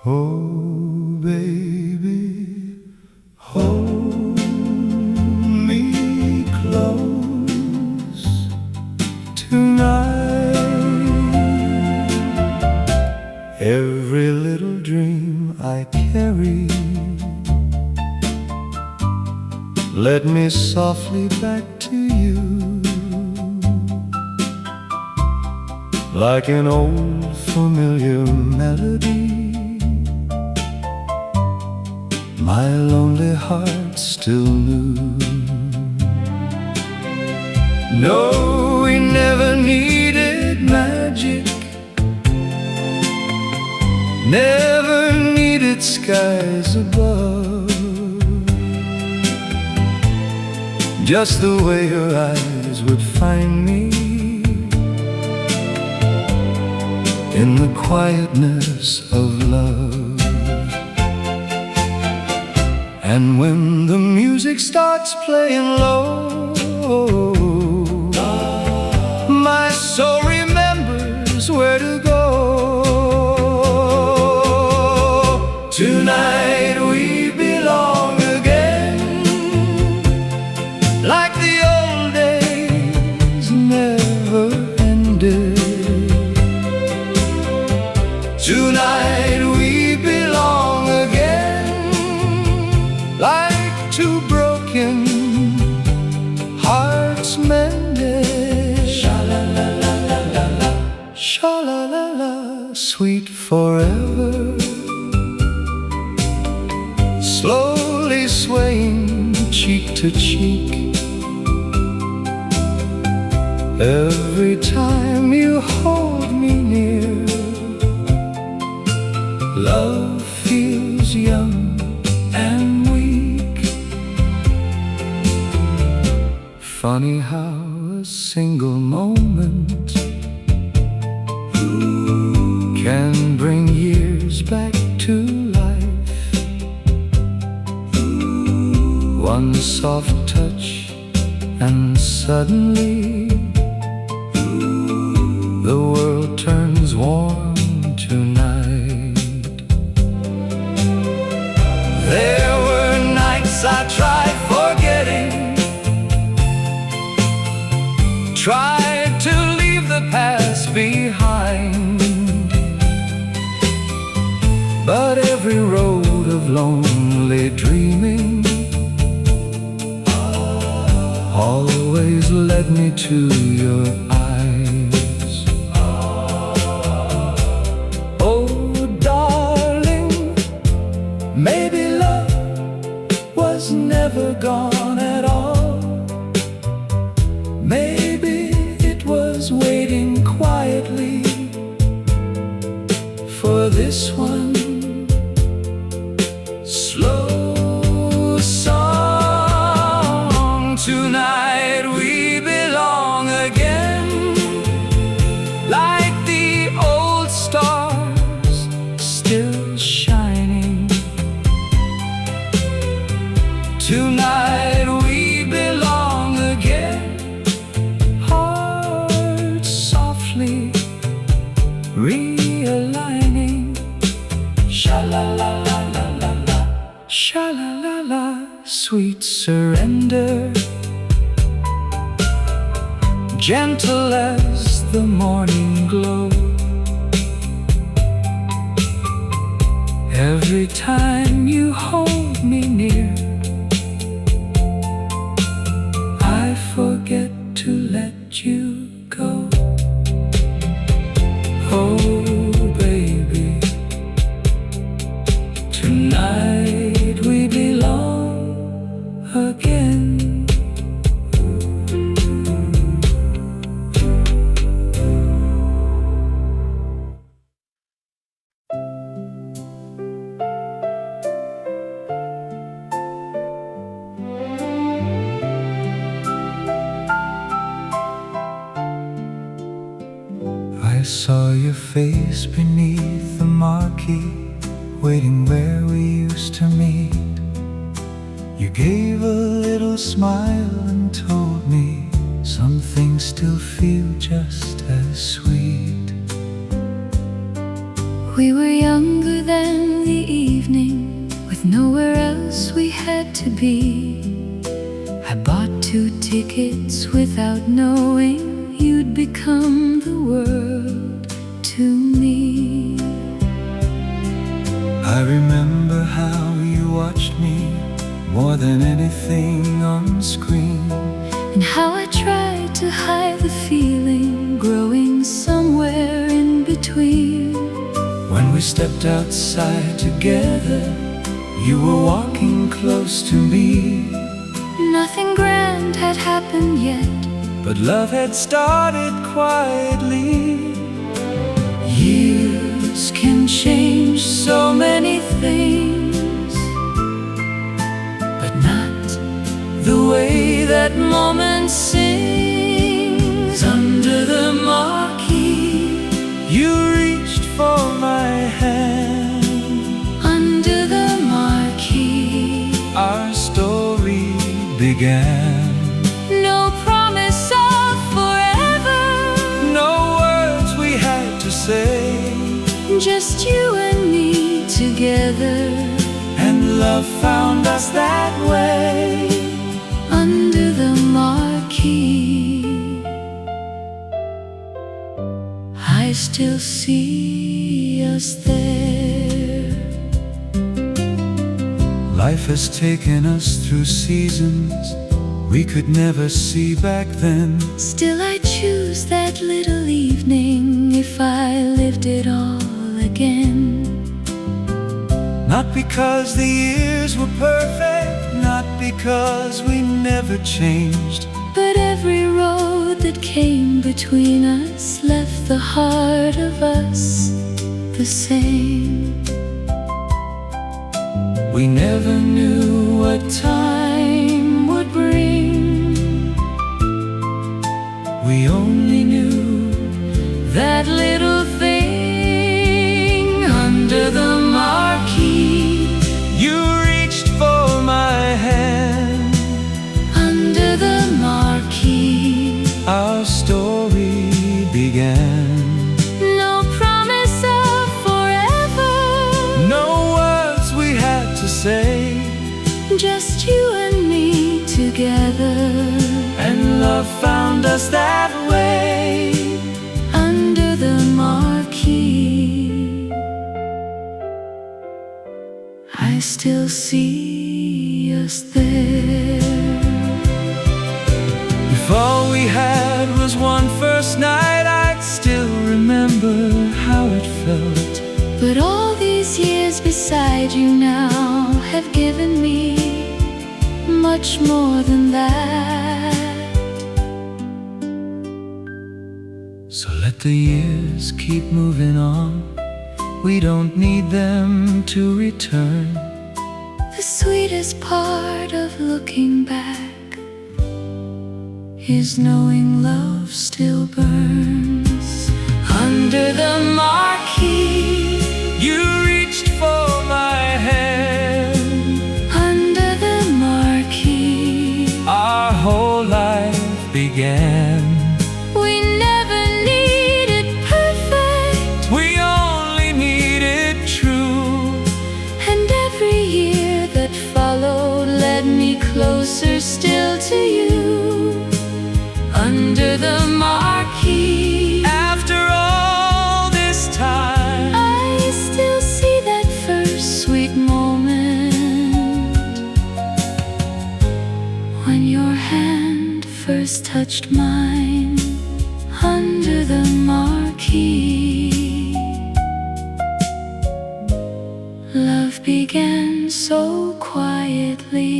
Speaker 3: Oh, baby, hold me close tonight. Every little dream I carry, let me softly back to you, like an old familiar melody. My lonely heart still knew. No, we never needed magic, never needed skies above. Just the way your eyes would find me in the quietness of love. And when the music starts playing low, my soul remembers where to go. Tonight we belong again, like the old days never ended. Tonight we belong again, like two broken hearts mended. Sha-la-la-la-la-la-la, sha-la-la-la, sweet forever. Slowly swaying cheek to cheek, every time you hold me near, love feels young and weak. Funny how a single moment can bring years back to life. One soft touch and suddenly the world turns warm tonight. There were nights I tried forgetting, tried to leave the past behind, but every road of lonely dreaming always led me to your eyes. Oh, darling, maybe love was never gone at all. Maybe it was waiting quietly for this one. Slow song. Tonight we belong again, like the old stars still shining. Tonight we belong again, hearts softly realigning. Sha-la-la-la-la-la-la, sha-la-la-la, sweet surrender. Gentle as the morning glow, every time you hold me near, I forget to let you go. Oh baby, tonight we belong again. I saw your face beneath the marquee, waiting where we used to meet. You gave a little smile and told me some things still feel just as sweet.
Speaker 2: We were younger than the evening, with nowhere else we had to be. I bought 2 tickets without knowing you'd become the world to me.
Speaker 3: I remember how you watched me more than anything on screen,
Speaker 2: And how I tried to hide the feeling growing somewhere in between.
Speaker 3: when we stepped outside together. You were walking close to me.
Speaker 2: Nothing grand had happened yet,
Speaker 3: but love had started quietly.
Speaker 2: years can change so many things, but not the way that moment sings.
Speaker 1: began.
Speaker 2: No promise of forever,
Speaker 1: No words we had to say,
Speaker 2: just you and me together.
Speaker 1: and love found us that way.
Speaker 2: Under the marquee, I still see us there.
Speaker 1: Life has taken us through seasons we could never see back then.
Speaker 2: Still I'd choose that little evening if I lived it all again.
Speaker 1: Not because the years were perfect, not because we never changed,
Speaker 2: but every road that came between us left the heart of us the same.
Speaker 1: we never knew what time would bring. We only knew
Speaker 2: That little thing under the marquee,
Speaker 1: you reached for my hand.
Speaker 2: under the marquee,
Speaker 1: Our story began.
Speaker 2: no promise of forever,
Speaker 1: No words we had to say,
Speaker 2: just you and me together.
Speaker 1: and love found us that way.
Speaker 2: Under the marquee, I still see us there.
Speaker 1: If all we had was one first night, I'd still remember how it felt.
Speaker 2: But all these years beside you now have given me much more than that.
Speaker 1: So let the years keep moving on. We don't need them to return.
Speaker 2: The sweetest part of looking back is knowing love still burns. Under the marquee,
Speaker 1: You reached for my hand.
Speaker 2: under the marquee,
Speaker 1: Our whole life began.
Speaker 2: we never needed perfect,
Speaker 1: We only needed true.
Speaker 2: and every year that followed led me closer still to you. Under the marquee,
Speaker 1: After all this time,
Speaker 2: I still see that first sweet moment when your hand first touched mine under the marquee. Love began so quietly.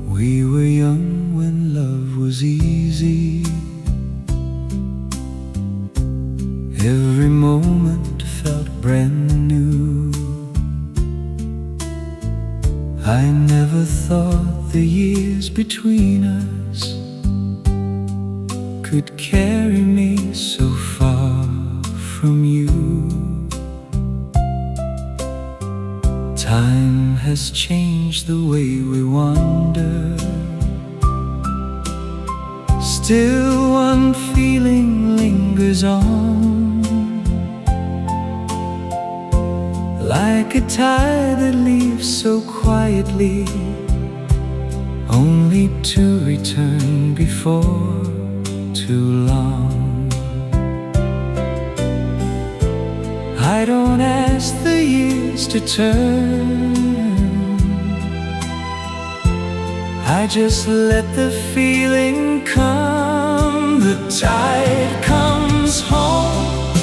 Speaker 1: we were young when love was easy. Every moment felt brand new. I never thought the years between us could carry me so far from you. Time has changed the way we wander. Still one feeling lingers on, like a tide that leaves so quietly, only to return before too long. I don't ask the years to turn, I just let the feeling come. The tide comes home,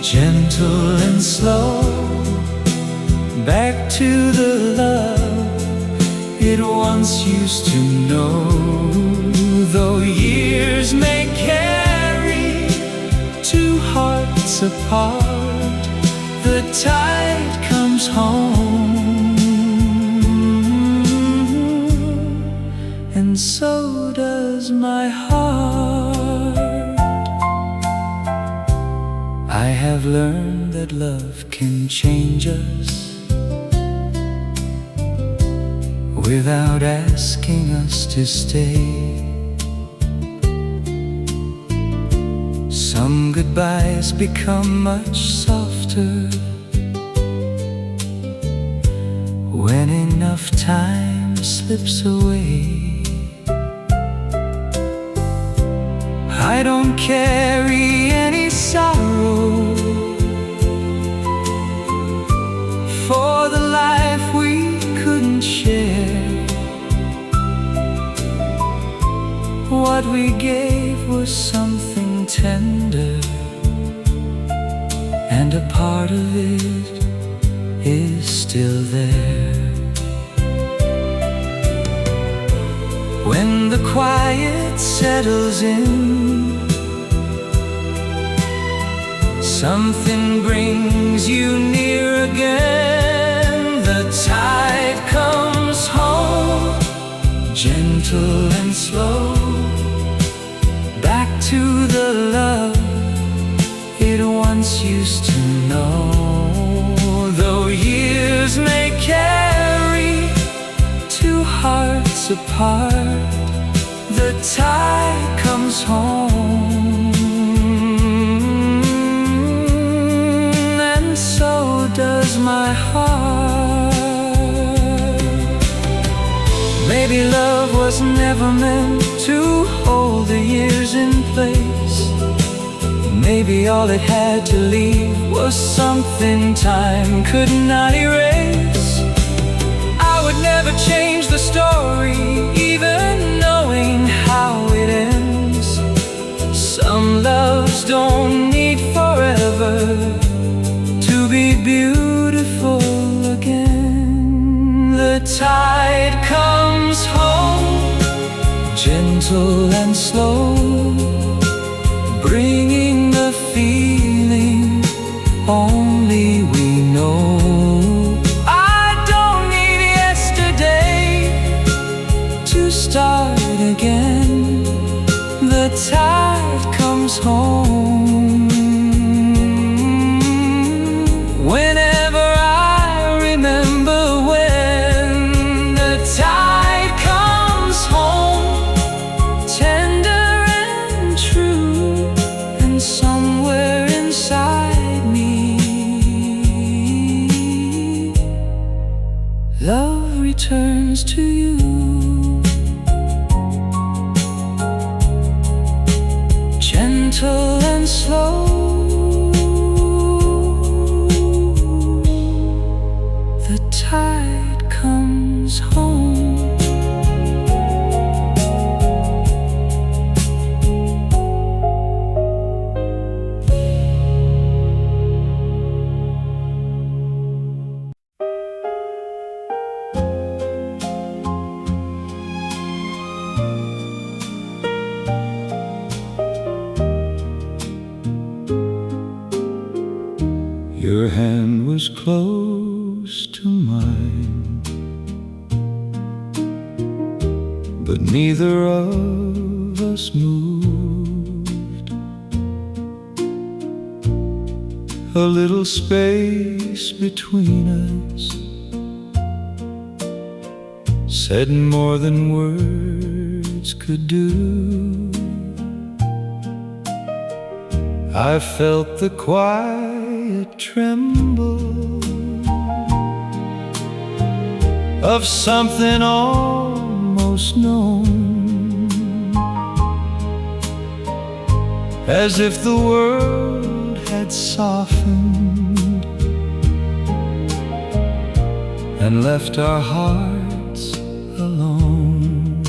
Speaker 1: gentle and slow, back to the love it once used to know. Though years may carry two hearts apart, the tide comes and so does my heart. I have learned that love can change us without asking us to stay. Some goodbyes become much softer when enough time slips away. I don't carry any sorrow for the life we couldn't share. What we gave was something tender, and a part of it is still there. When the quiet settles in, something brings you near again. The tide comes home, gentle and slow, back to the love it once used to know. Though years may carry two hearts apart, the tide comes home, and so does my heart. Maybe love was never meant to hold the years in place. Maybe all it had to leave was something time could not erase. I would never change the story, even knowing how it ends. Some loves don't need forever to be beautiful again. The tide comes home, gentle and slow, bringing the feeling only we know. Start again, the tide comes home. Whenever I remember when the tide comes home, tender and true, and somewhere inside me, love returns to you. Gentle and slow, the tide comes home. Your hand was close to mine, but neither of us moved. A little space between us said more than words could do. I felt the quiet tremble of something almost known, as if the world had softened and left our hearts alone.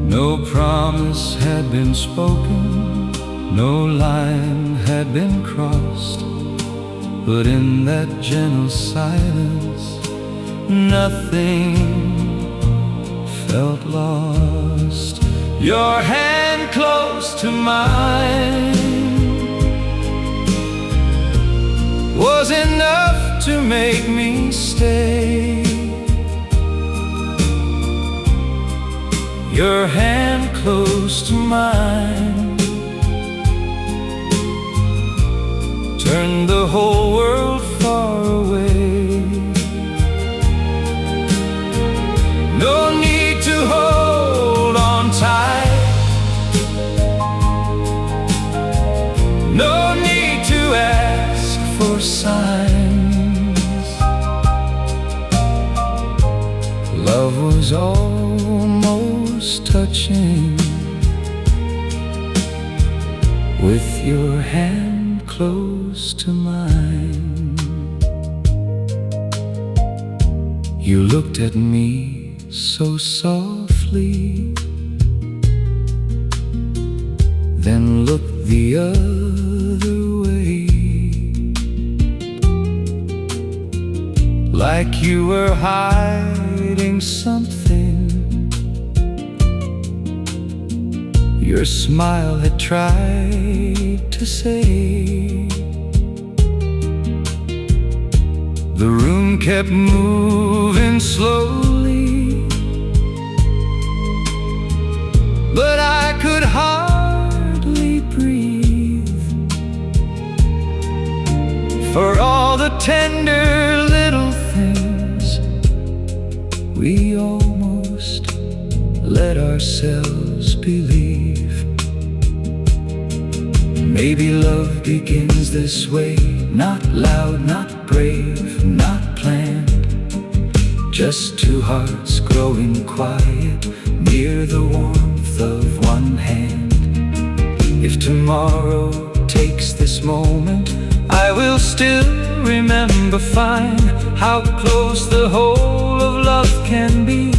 Speaker 1: No promise had been spoken, no line had been crossed, but in that gentle silence, nothing felt lost. Your hand close to mine was enough to make me stay. your hand close to mine. Turn the whole world far away. No need to hold on tight. No need to ask for signs. Love was almost touching, with your hand close to mine. You looked at me so softly, then looked the other way, like you were hiding something. Your smile had tried to say. The room kept moving slowly, but I could hardly breathe, for all the tender little things we almost let ourselves believe. Maybe love begins this way, not loud, not brave, not planned, just two hearts growing quiet near the warmth of one hand. If tomorrow takes this moment, I will still remember fine how close the whole of love can be,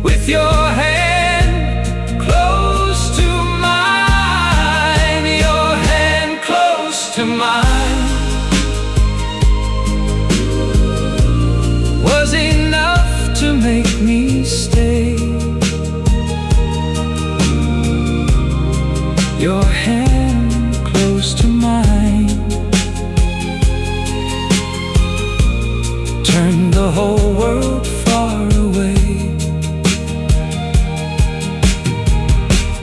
Speaker 1: with your hand close to mine, your hand close to mine, was enough to make me stay. Your hand close to mine turned the whole world far away.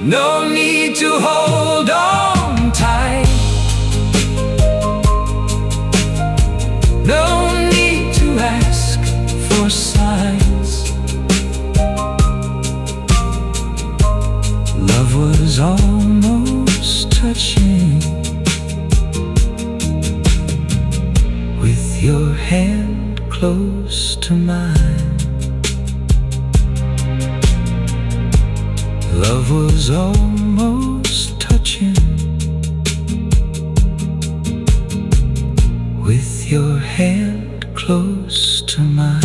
Speaker 1: No need to hold on tight. No need to ask for signs. Love was almost touching, with your hand close to mine. Love was almost touching, with your hand close to mine.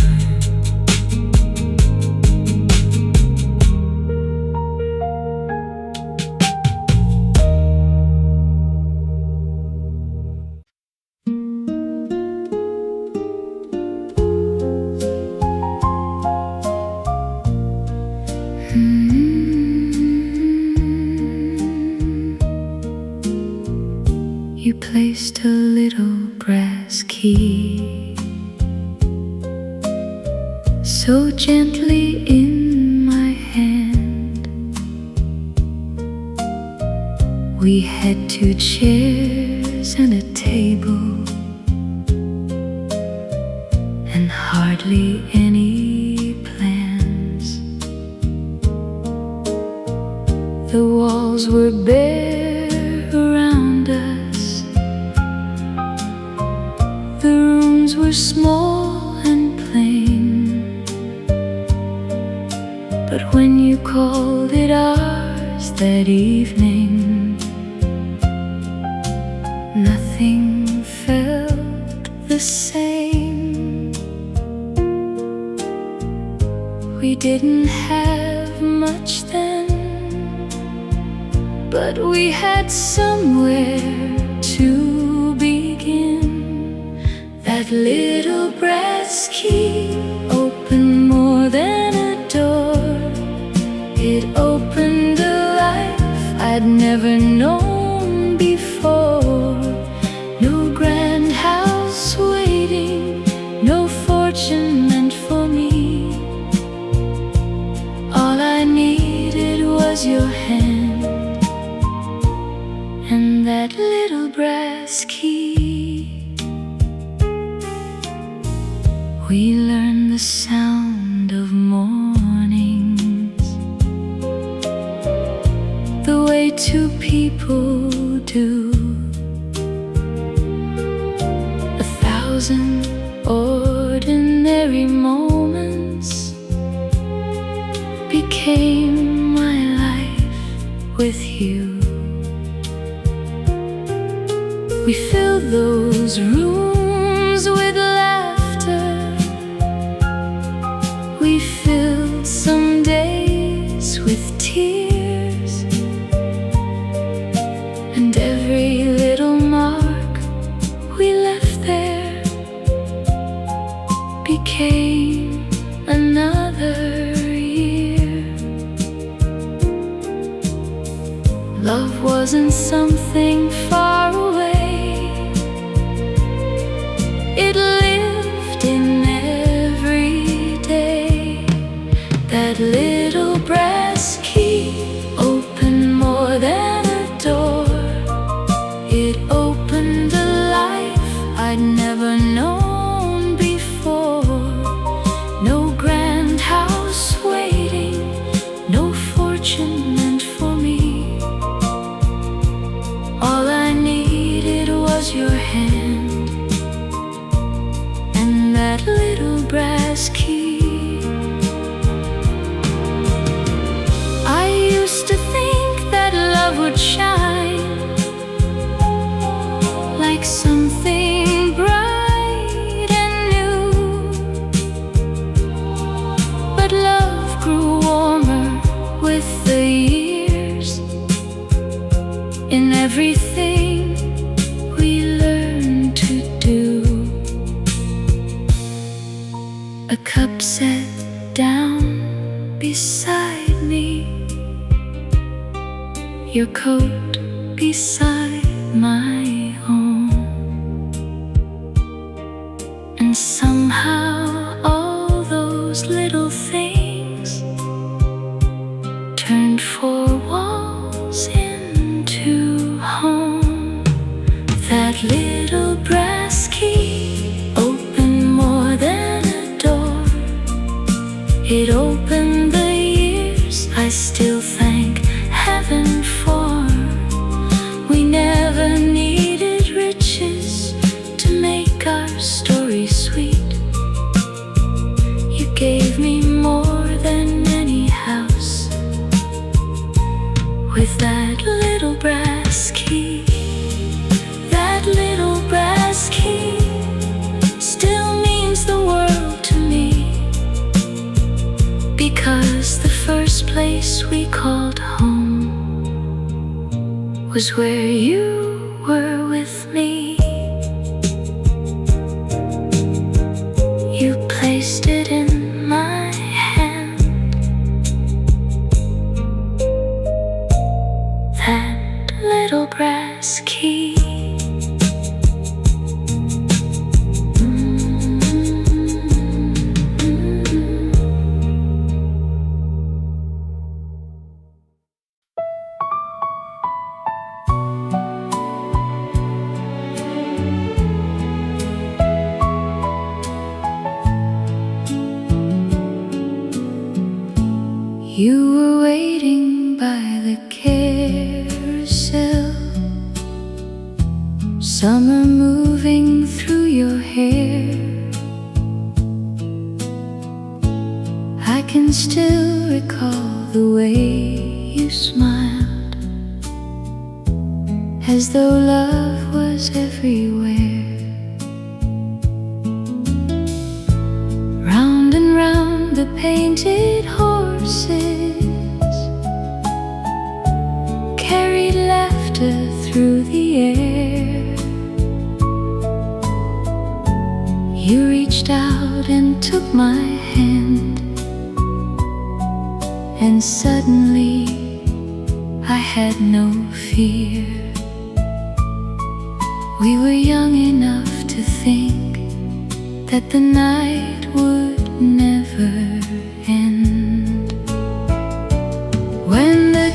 Speaker 2: You placed a little brass key so gently in my hand. We had two chairs and a table, and hardly any plans. The walls were bare around us. The rooms were small and plain, but when you called it ours that evening, nothing felt the same. We didn't have much then, but we had somewhere to begin. That little brass key opened more than a door. It opened a life I'd never known before. No grand house waiting, no fortune meant for me. All I needed was your hand and that little brass key. We learned the sound of mornings the way two people do. 1,000 ordinary moments became my life with you. We filled those rooms with laughter. We filled some days with tears, and every little mark we left there became another year. Love wasn't something far away. It lived in every day. That little brass key opened more than a door. It opened a life I'd never known before. No grand house waiting, no fortune meant for me. All I needed was your hand and that little brass key. I used to think that love would shine like something bright and new, but love grew warmer with the years. In everything we learned to do, a cup set down beside me, your coat beside my own, and somehow all those little things turned four walls into home. That little brass key opened more than a door. It opened the years I still thank heaven for. We never needed riches to make our story sweet. You gave me more than any house with that little brass key. That little brass key still means the world to me, because the first place we called home was where you were with me. You placed it in my hand, that little brass key. You were waiting by the carousel, summer moving through your hair. I can still recall the way you smiled, as though love was everywhere. Round and round the painted horses carried laughter through the air. You reached out and took my hand, and suddenly I had no fear. We were young enough to think that the night would never end. When the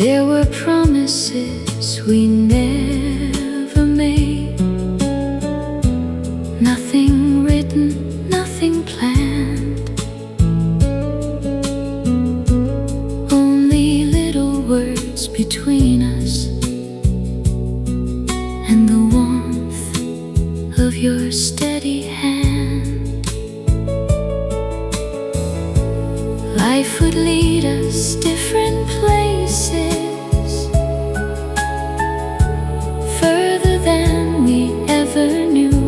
Speaker 2: There were promises we never made, nothing written, nothing planned, only little words between us and the warmth of your steady hand. Life would lead us different places, further than we ever knew.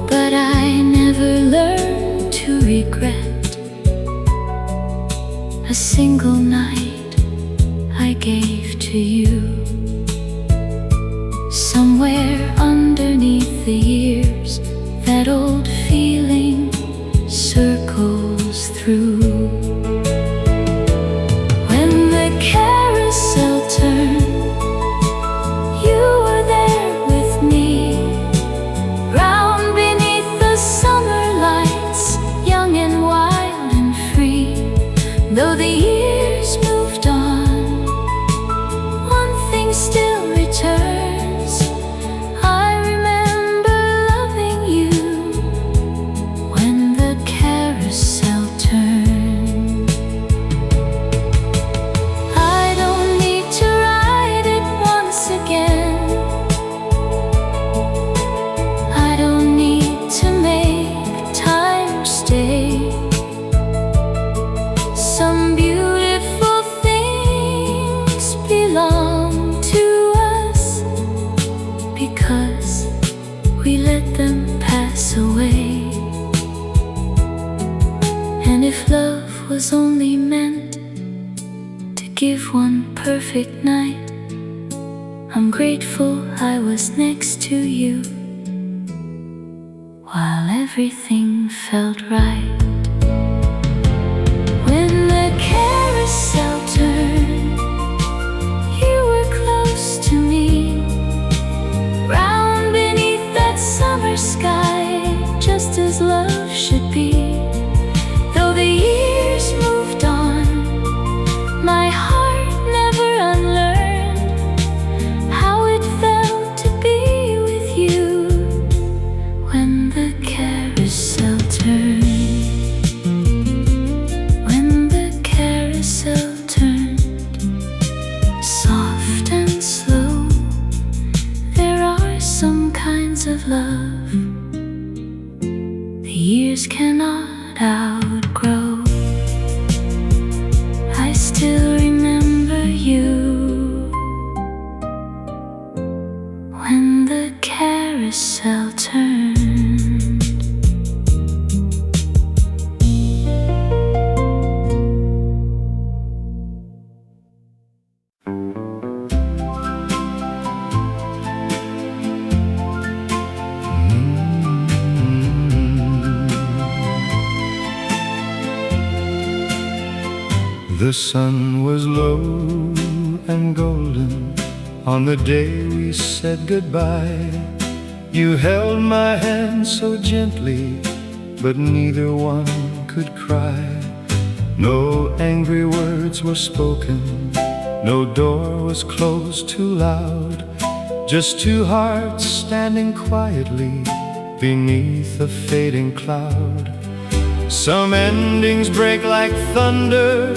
Speaker 2: But I never learned to regret a single night I gave to you. Somewhere underneath the years, that old feeling circles through. When the carousel turned, you were there with me, round beneath the summer lights, young and wild and free. Though the years moved on, one thing still returns. I remember loving you when the carousel turned. I don't need to ride it once again. I don't need to make time stay. Some beautiful things belong to us because we let them pass away. And if love was only meant to give one perfect night, I'm grateful I was next to you while everything felt right. When the carousel turned, you were close to me, round beneath that summer sky, just as love should be. Though the years moved on, my heart never unlearned how it felt to be with you when the carousel turned. When the carousel turned, soft and slow, there are some kinds of love the years cannot outgrow. I still remember you when the carousel turned.
Speaker 3: The sun was low and golden on the day we said goodbye. You held my hand so gently, but neither one could cry. No angry words were spoken, no door was closed too loud, just two hearts standing quietly beneath a fading cloud. Some endings break like thunder,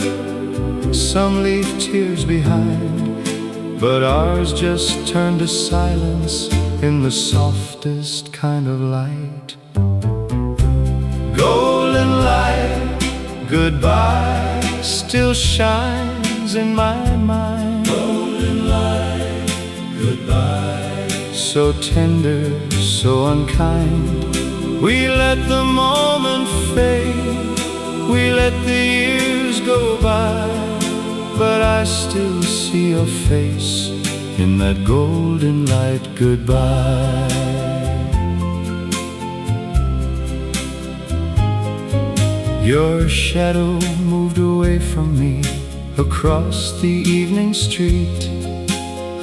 Speaker 3: some leave tears behind, but ours just turned to silence in the softest kind of light. Golden light, goodbye, still shines in my mind. Golden light, goodbye, so tender, so unkind. We let the moment fade, we let the years go by, but I still see your face in that golden light goodbye. Your shadow moved away from me across the evening street.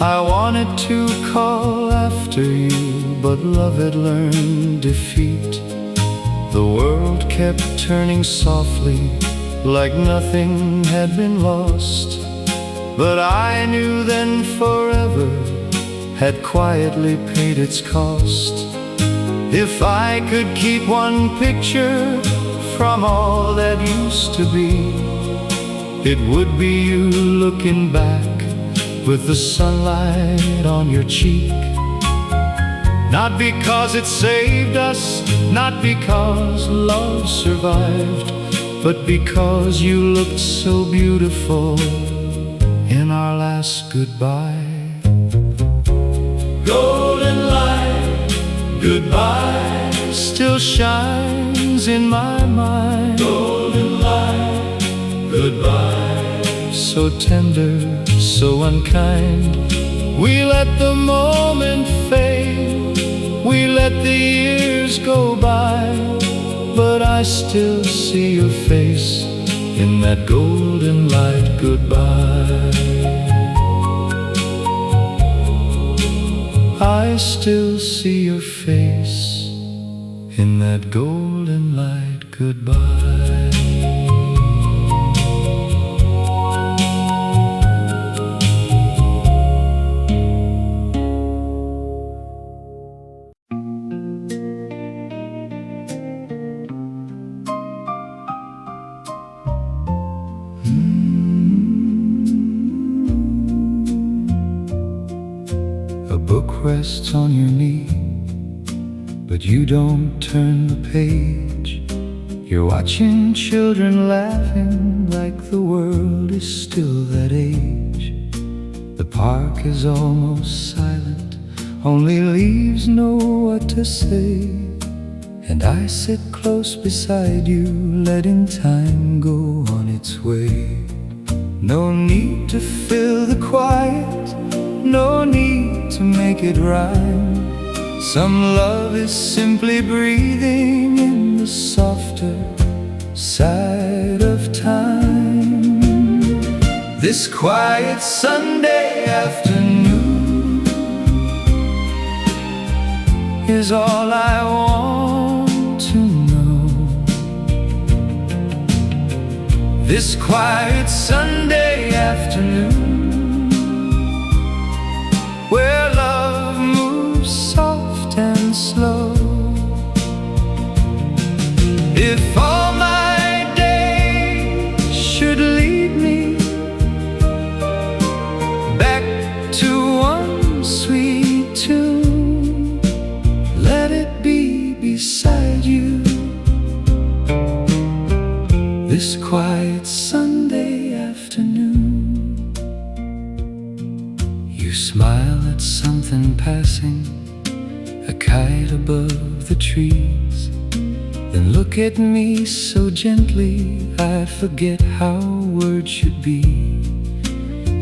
Speaker 3: I wanted to call after you, but love had learned defeat. The world kept turning softly, like nothing had been lost. But I knew then forever had quietly paid its cost. If I could keep one picture from all that used to be, it would be you looking back with the sunlight on your cheek. Not because it saved us, not because love survived, but because you looked so beautiful in our last goodbye. Golden light, goodbye, still shines in my mind. Golden light, goodbye, so tender, so unkind. We let the moment fade, we let the years go by, but I still see your face in that golden light goodbye. I still see your face in that golden light goodbye. A book rests on your knee, but you don't turn the page. You're watching children laughing like the world is still that age. The park is almost silent, only leaves know what to say. And I sit close beside you, letting time go on its way. No need to fill the quiet, no need to make it rhyme. Some love is simply breathing in the softer side of time. This quiet Sunday afternoon is all I want to know. This quiet Sunday afternoon, where love moves soft and slow. If all my days should lead me back to one sweet tune, let it be beside you. This quiet Sunday afternoon, you smile at something passing, a kite above the trees. Then look at me so gently, I forget how words should be.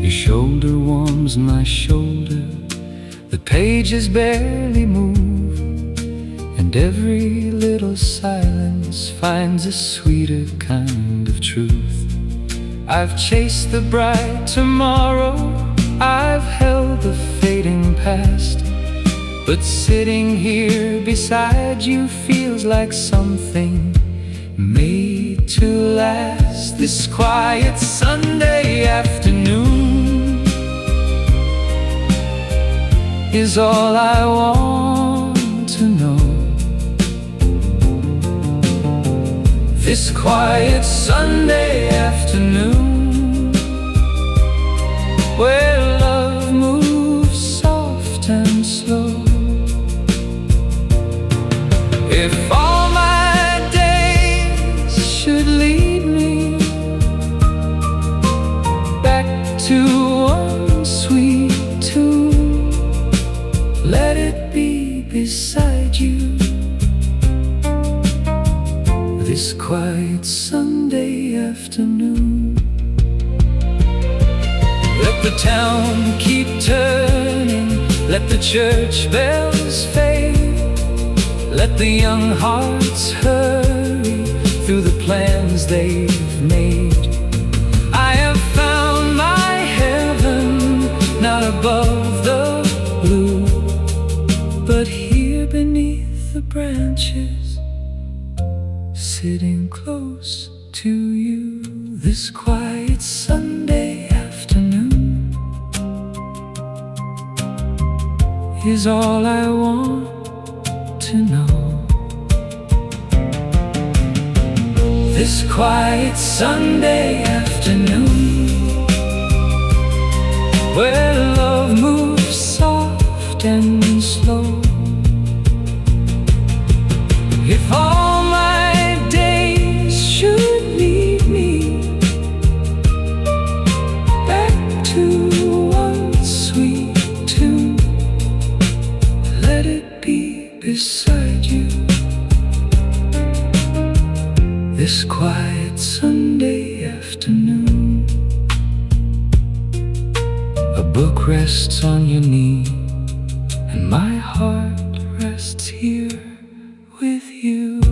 Speaker 3: Your shoulder warms my shoulder, the pages barely move, and every little silence finds a sweeter kind of truth. I've chased the bright tomorrow, I've held the fading past, but sitting here beside you feels like something made to last. This quiet Sunday afternoon is all I want to know. This quiet Sunday afternoon, where love moves soft and slow. If all my days should lead me back to one sweet tune, let it be beside you. This quiet Sunday afternoon, let the town keep turning, let the church bells fade, let the young hearts hurry through the plans they've made. I have found my heaven, not above the blue, but here beneath the branches, sitting close
Speaker 1: to you this quiet Sunday afternoon is all I want to know. This quiet Sunday afternoon, where love moves soft and slow. If all my days should lead me back to one sweet tune, let it be beside you this quiet Sunday afternoon. A book rests on your knee, and my heart rests here with you.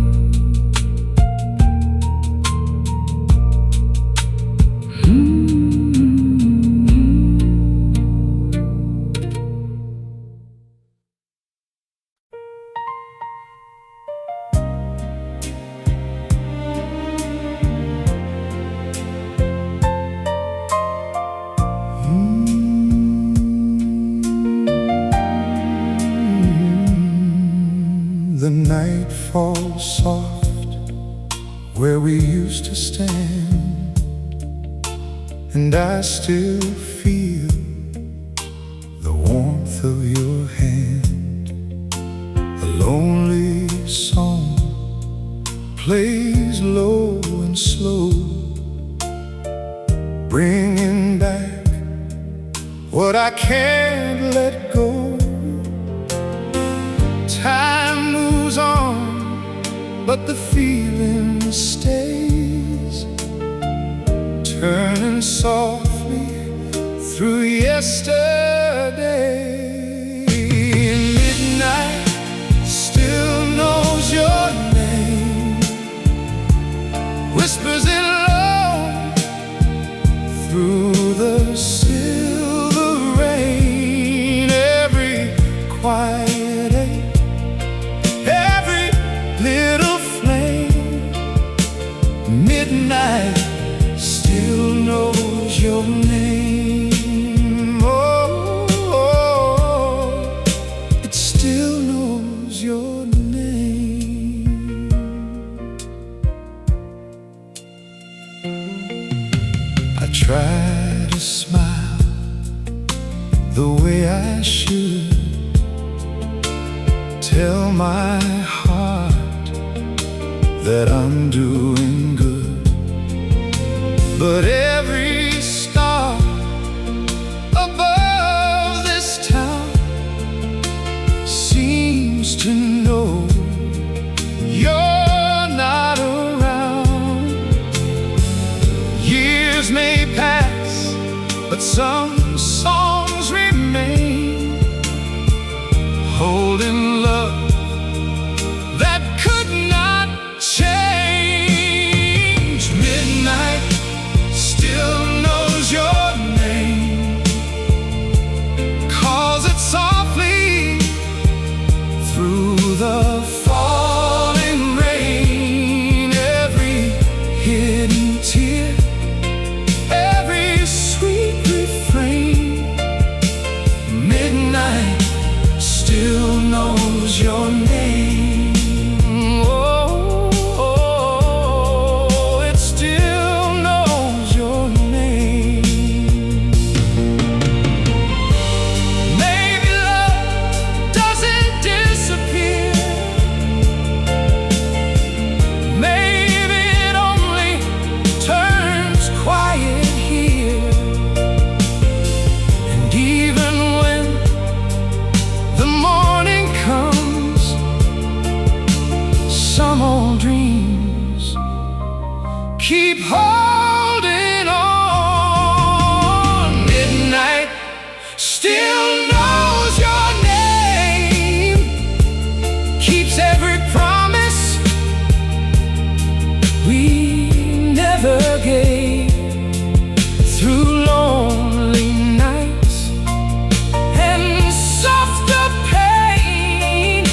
Speaker 3: The night falls soft where we used to stand, and I still feel the warmth of your hand. A lonely song plays low and slow, bringing back what I can't let go. Time moves on, but the feeling stays, turning softly through yesterday. Midnight still knows your name, whispers it low through the silver rain. Every quiet little flame, midnight still knows your name. Oh, oh, it still knows your name. I try to smile the way I should, tell my heart that I'm doing good, but every star above this town seems to know you're not around. Years may pass, but some songs remain, holding love that could not change. Midnight still knows your name, calls it softly through the falling rain. Every hidden tear, every sweet refrain, midnight still knows your name. Keep holding on. Midnight still knows your name, keeps every promise we never gave. Through lonely nights and softer pain,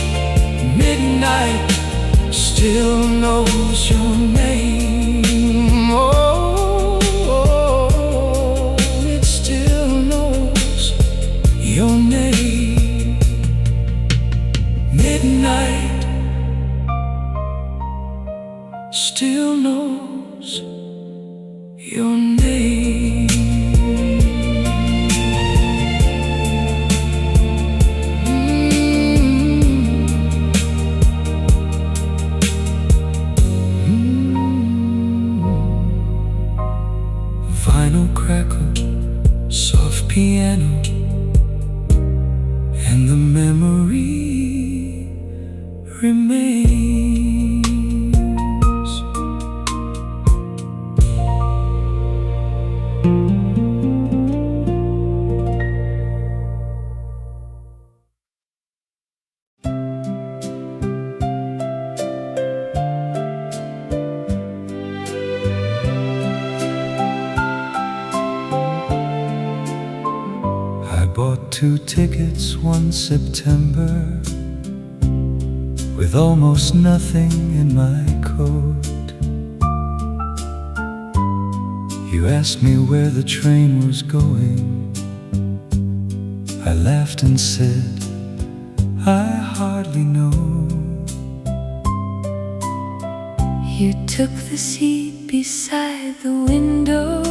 Speaker 3: midnight still knows your name.
Speaker 1: still knows your name. Vinyl crackle, soft piano, and the memory remains. I bought 2 tickets one September with almost nothing in my coat. You asked me where the train was going. I laughed and said, I hardly know.
Speaker 2: You took the seat beside the window.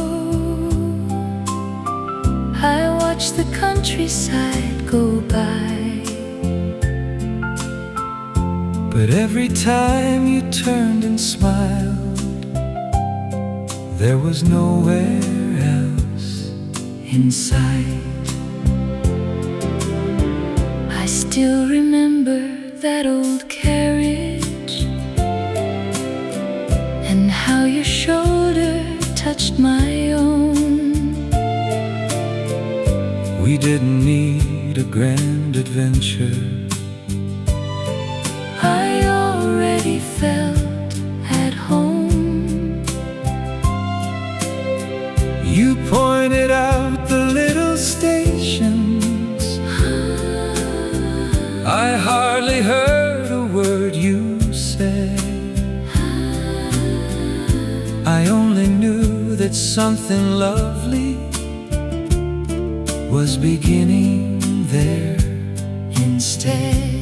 Speaker 2: I watched the countryside go by.
Speaker 1: But every time you turned and smiled, there was nowhere else in sight.
Speaker 2: I still remember that old carriage, and how your shoulder touched my own.
Speaker 1: We didn't need a grand adventure.
Speaker 2: I already felt at home.
Speaker 1: You pointed out the little stations. I hardly heard a word you said. I only knew that something lovely was beginning there instead.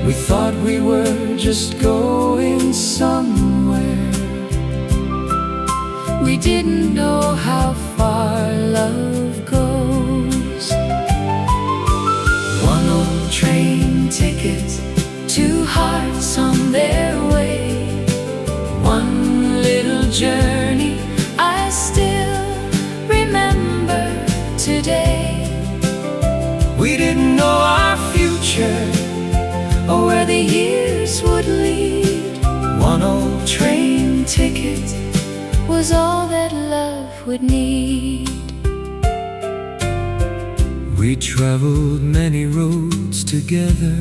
Speaker 1: We thought we were just going somewhere.
Speaker 2: We didn't know how far love goes.
Speaker 1: One old train ticket,
Speaker 2: 2 hearts on their way.
Speaker 1: one little journey
Speaker 2: I still remember today.
Speaker 1: We didn't know our future
Speaker 2: or where the years would lead.
Speaker 1: One old train ticket
Speaker 2: Was all that love would need.
Speaker 1: We traveled many roads together.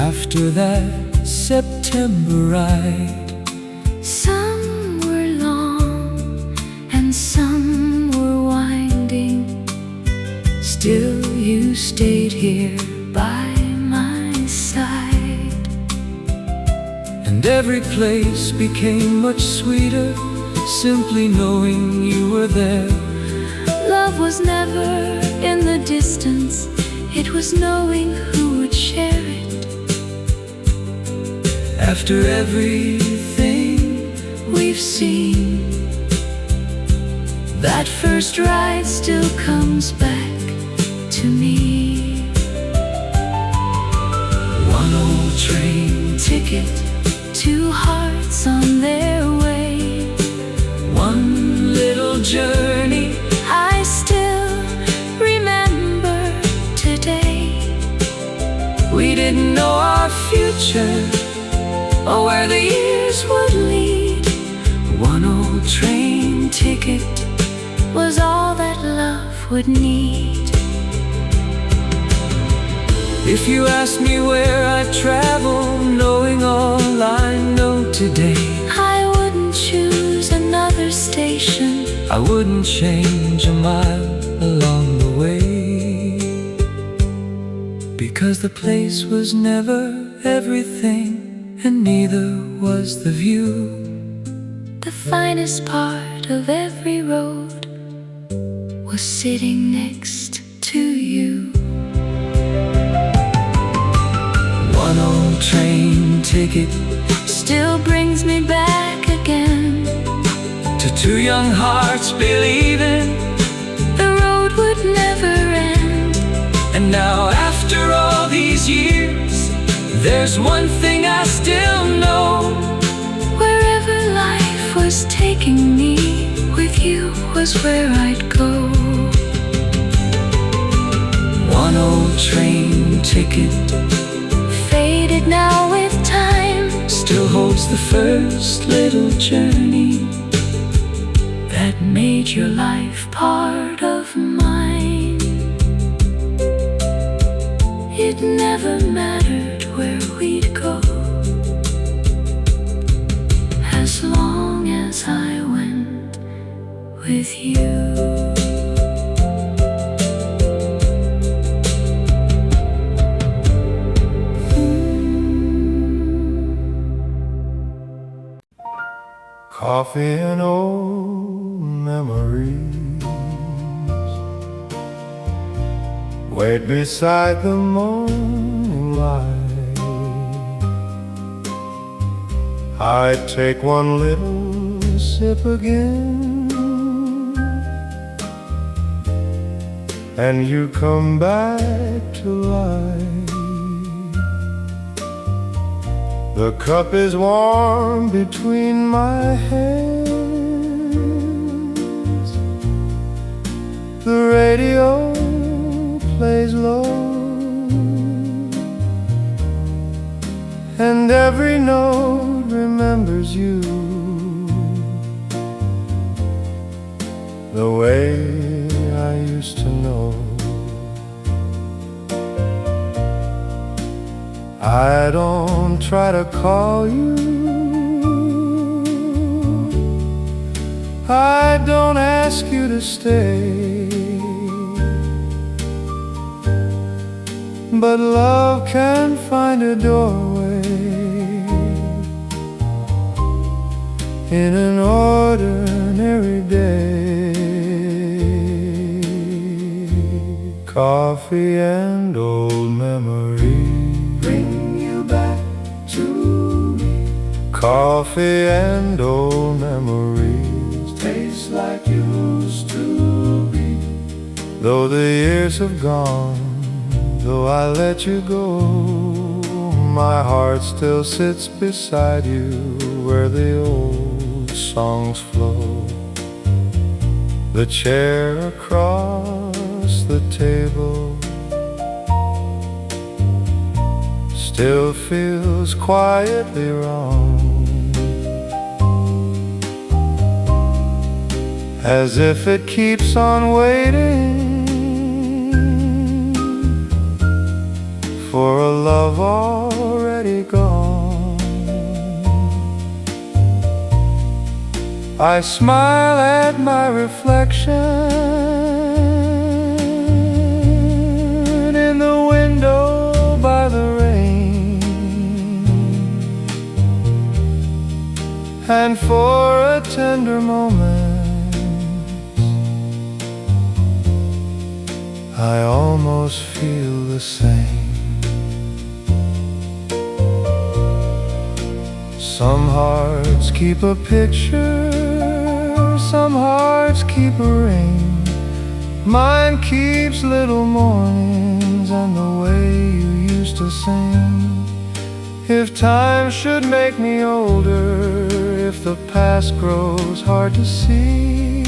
Speaker 1: After that September ride,
Speaker 2: Some were long and some were winding.
Speaker 1: still
Speaker 2: You stayed here by my side.
Speaker 1: and every place became much sweeter, simply knowing you were there.
Speaker 2: Love was never in the distance, it was knowing who would share it.
Speaker 1: After everything
Speaker 2: We've seen, that first ride still comes back to me.
Speaker 1: one old train
Speaker 2: Ticket, 2 hearts on their way.
Speaker 1: one little journey
Speaker 2: I still remember today.
Speaker 1: we didn't know our future
Speaker 2: or where the years would lead.
Speaker 1: one old train
Speaker 2: Ticket was all that love would need.
Speaker 1: If you ask me where I'd travel, knowing all I know today,
Speaker 2: I wouldn't choose another station.
Speaker 1: I wouldn't change a mile along the way, because the place was never everything, and neither was the view.
Speaker 2: The finest part of every road was sitting next to you.
Speaker 1: train ticket
Speaker 2: still brings me back again
Speaker 1: to two young hearts believing
Speaker 2: the road would never end.
Speaker 1: And now after all these years, there's one thing I still know.
Speaker 2: Wherever life was taking me, with you was where I'd go.
Speaker 1: One old train ticket,
Speaker 2: faded now with time,
Speaker 1: still holds the first little journey
Speaker 2: that made your life part of mine. It never mattered where we'd go, as long as I went with you.
Speaker 3: Coffee and old memories, wait beside the moonlight. I'd take one little sip again, and you come back to life. The cup is warm between my hands, the radio plays low, and every note remembers you, the way I used to know. I don't try to call you, I don't ask you to stay, but love can find a doorway in an ordinary day. Coffee and old memories bring you back to me. Coffee and old memories taste like used to be. Though the years have gone, though I let you go, my heart still sits beside you where the old songs flow. The chair across the table still feels quietly wrong, as if it keeps on waiting for a love already gone. I smile at my reflection in the window by the rain, and for a tender moment I almost feel the same. Some hearts keep a picture, some hearts keep a ring. Mine keeps little mornings and the way you used to sing. If time should make me older, if the past grows hard to see,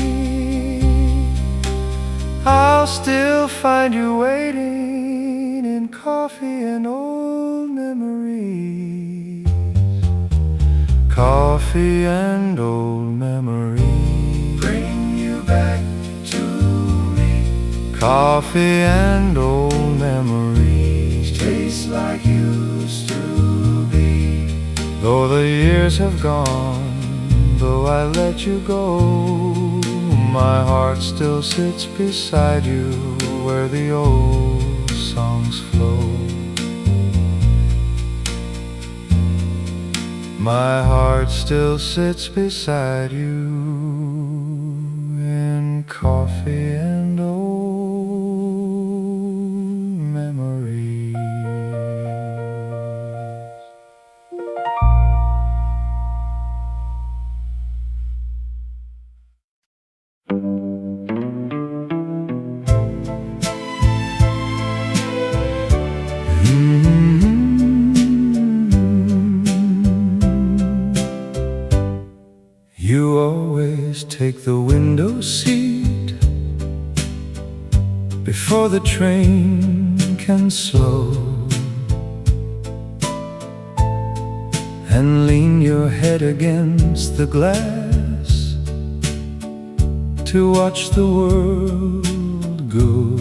Speaker 3: I'll still find you waiting in coffee and old memories. Coffee and old memories bring you back to me. Coffee and old memories taste like used to be. Though the years have gone, though I let you go, my heart still sits beside you where the old songs flow. My heart still sits beside you in coffee and old memories. take the window seat before the train can slow, and lean your head against the glass to watch the world go.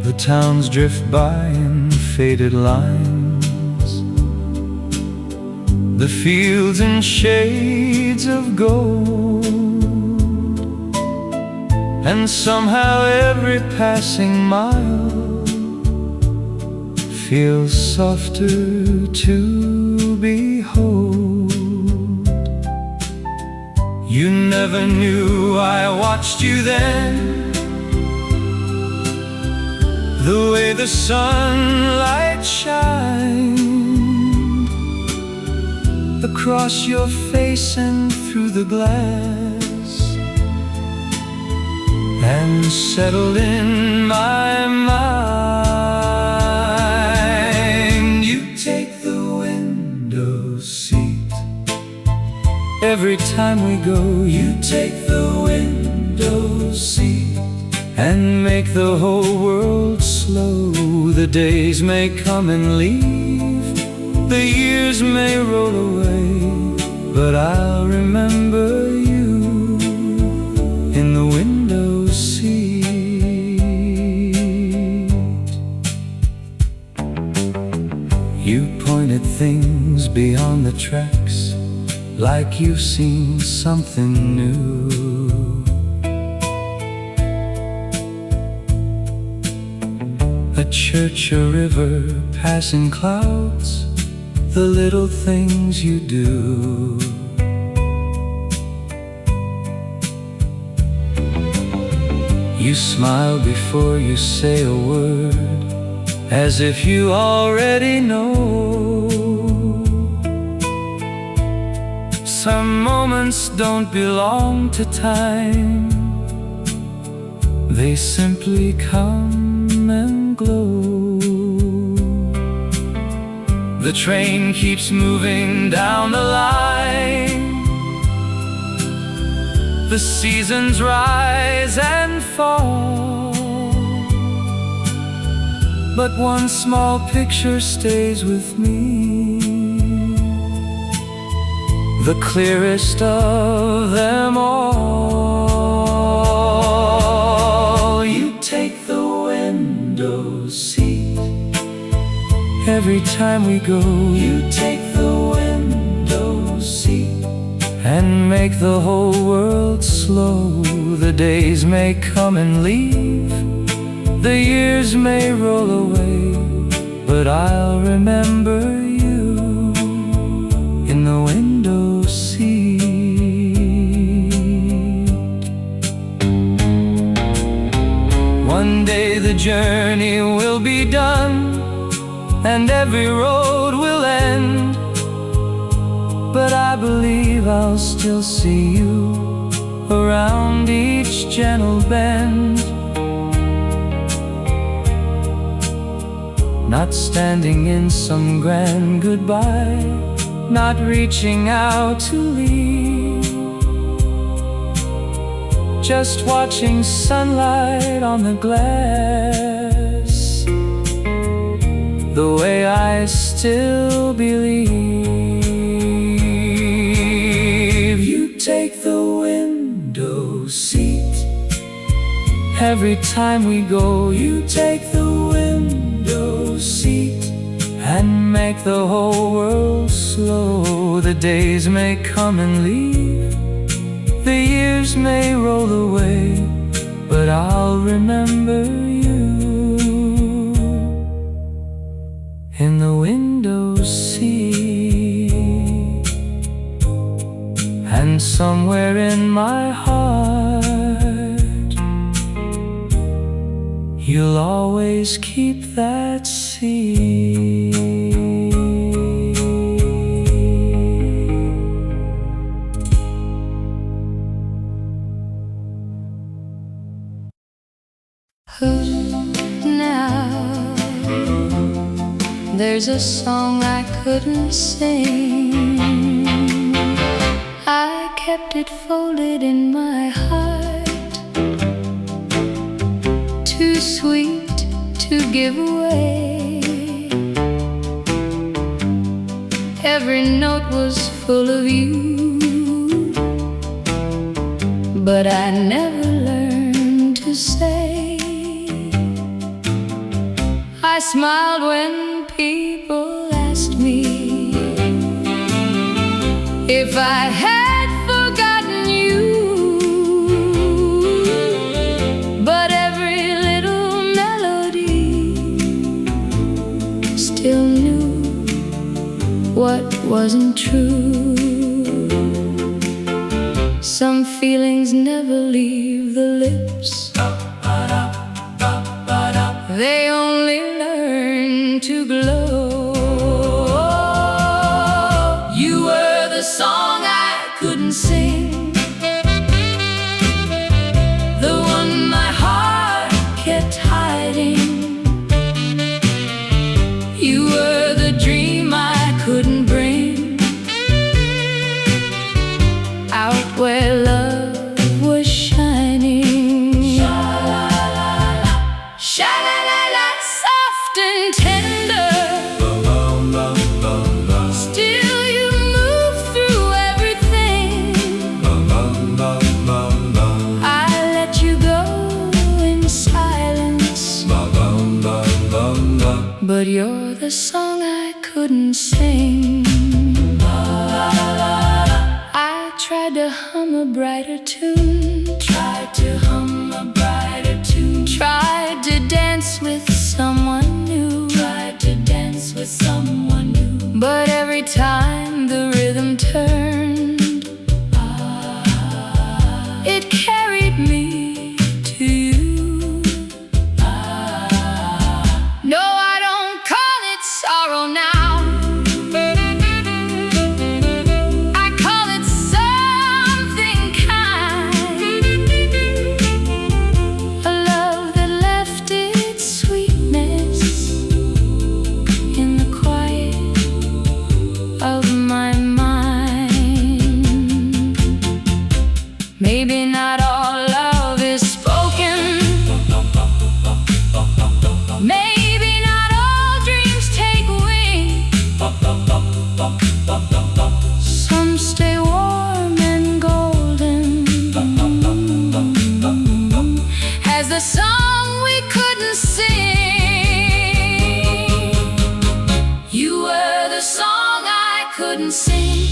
Speaker 3: The towns drift by in faded lines, the fields in shades of gold, and somehow every passing mile feels softer to behold. You never knew I watched you then, the way the sunlight shined across your face and through the glass, and settled in my mind. You take the window seat every time we go. You take the window seat and make the whole world slow. The days may come and leave, the years may roll away, but I'll remember you in the window seat. You point at things beyond the tracks, like you've seen something new. A church, a river, passing clouds, the little things you do. You smile before you say a word, as if you already know. Some moments don't belong to time, they simply come and glow. The train keeps moving down the line, the seasons rise and fall, but one small picture stays with me, the clearest of them all. You take the window seat every time we go. You take the window seat and make the whole world slow. The days may come and leave, the years may roll away, but I'll remember you in the window seat. One day the journey will be done and every road will end, but I believe I'll still see you around each gentle bend. Not standing in some grand goodbye, not reaching out to leave, just watching sunlight on the glass, the way I still believe. You take the window seat every time we go. You take the window seat and make the whole world slow. The days may come and leave, the years may roll away, but I'll remember you in the window seat. And somewhere in my heart, you'll always keep that seat.
Speaker 2: Now there's a song I couldn't sing. I kept it folded in my heart, too sweet to give away. Every note was full of you, but I never learned to say. I smiled when people asked me if I had forgotten you, but every little melody still knew what wasn't true. Some feelings never leave the lips, they only learn to glow. You were the song I couldn't sing, the one my heart kept hiding. You were the dream I couldn't bring, out where love was shining. Sha-la-la-la, soft and tender, still you move through everything. I let you go in silence, but you're the song I couldn't sing. I tried to hum a brighter tune, tried to hum a brighter tune, tried to dance with someone new, tried to dance with someone new, but every time the rhythm turned, it carried me to you. No, I don't call it sorrow now, I call it something kind, a love that left its sweetness in the quiet of my mind. Maybe not all love is spoken, maybe not all dreams take wing. Some stay warm and golden, as the song we couldn't sing. You were the song I couldn't sing,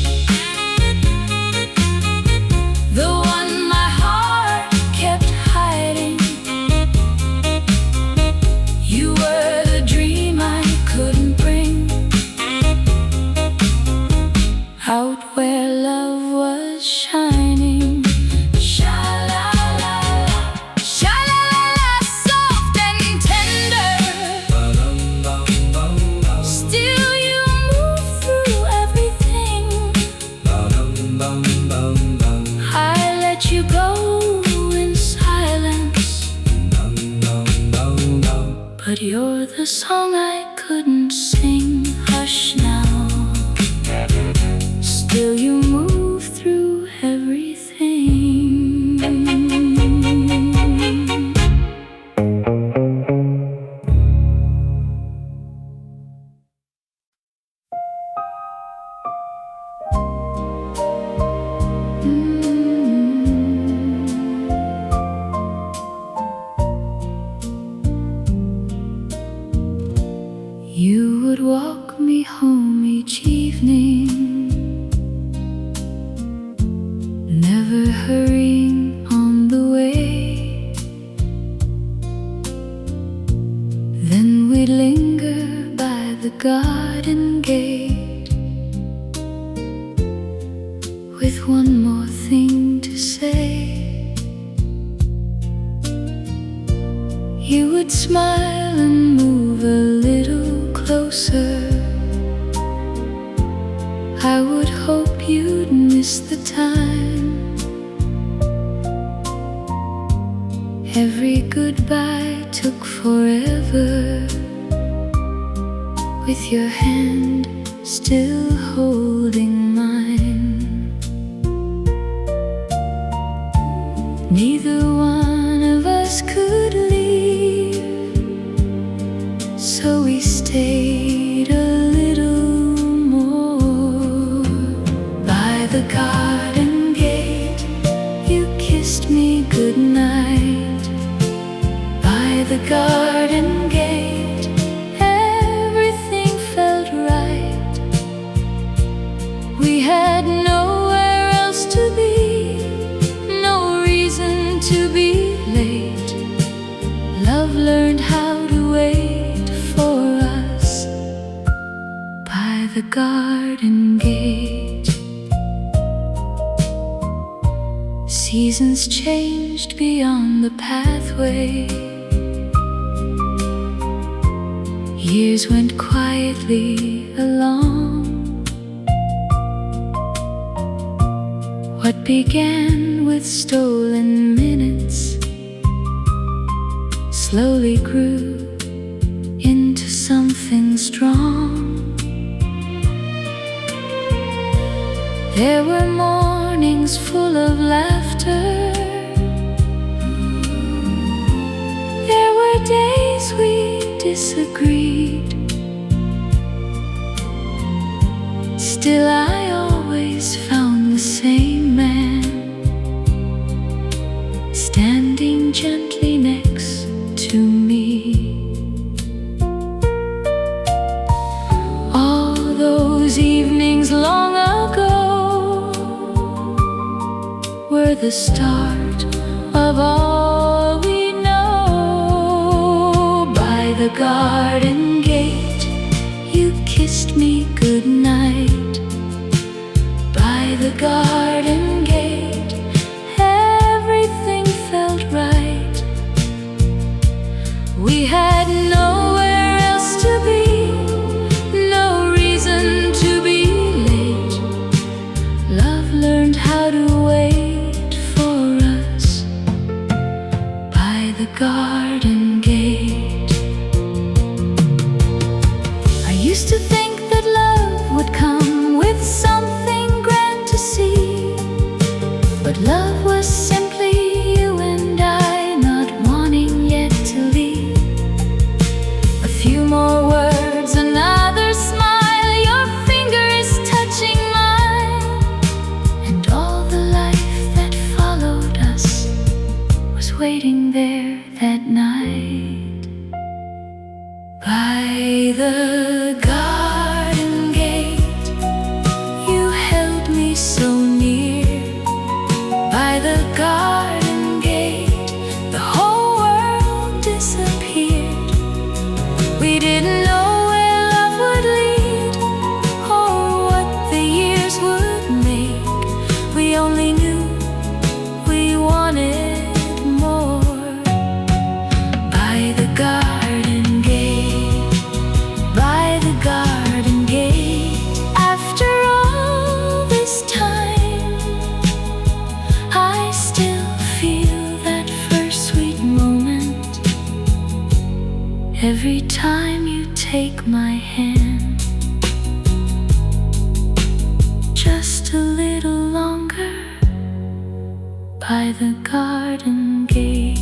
Speaker 2: the one my heart kept hiding. You were the dream I couldn't bring, out where love was shining. Sha-la-la-la, sha-la-la-la, soft and tender, still you move through everything. I let you go in silence, but you're the song I couldn't sing. Hush now, still you move through everything. You would walk me home each evening, never hurrying on the way. Then we'd linger by the garden gate, with one more thing to say. You would smile and move a little closer, I would hope you'd miss the time. Every goodbye took forever, with your hand still holding mine. stayed a little more. By the garden gate, you kissed me goodnight. By the garden gate, everything felt right. We had nowhere else to be, no reason to be late. Love learned how to wait for us by the garden gate. Seasons changed beyond the pathway. Years went quietly along. What began with stolen minutes slowly grew into something strong. There were mornings full of laughter. There were days we disagreed. Still I always found the same man, standing gently next to me. All those evenings long ago were the start of all we know. By the garden gate, you kissed me goodnight. By the garden gate, everything felt right. We had nowhere else to be, no reason to be late. Love learned how to wait for us by the garden gate. I used to think that love would come with something grand to see, but love was simply you and I, not wanting yet to leave. A few more words, another smile, your fingers touching mine, and all the life that followed us was waiting there that night. By the garden gate, you held me so near. By the garden gate, the whole world disappeared. We didn't know where love would lead, or what the years would make. We only knew we wanted more. By the garden gate, by the garden gate. After all this time, I still feel that first sweet moment. Every time you take my hand, just a little longer by the garden gate.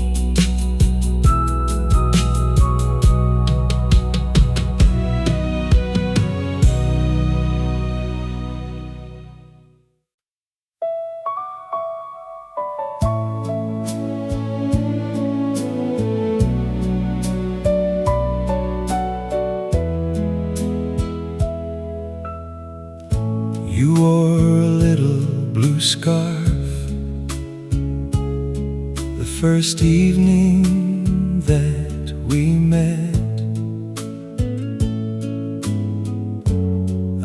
Speaker 3: You wore a little blue scarf the first evening that we met.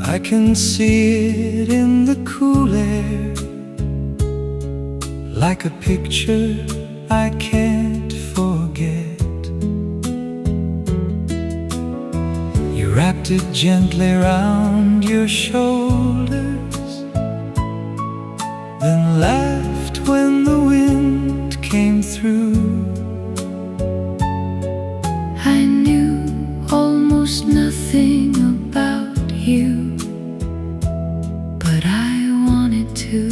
Speaker 3: I can see it in the cool air, like a picture I can't forget. You wrapped it gently round your shoulders, then laughed when the wind came through.
Speaker 2: I knew almost nothing about you, but I wanted to.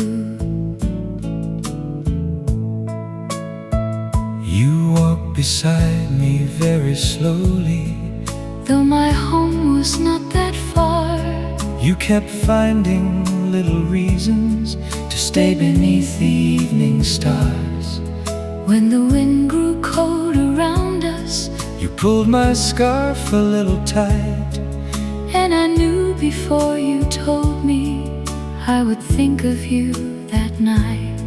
Speaker 3: You walked beside me very slowly,
Speaker 2: Though my was not that far.
Speaker 1: You kept finding little reasons to stay beneath the evening stars.
Speaker 2: When the wind grew cold around us,
Speaker 1: you pulled my scarf a little tight,
Speaker 2: and I knew before you told me I would think of you that night.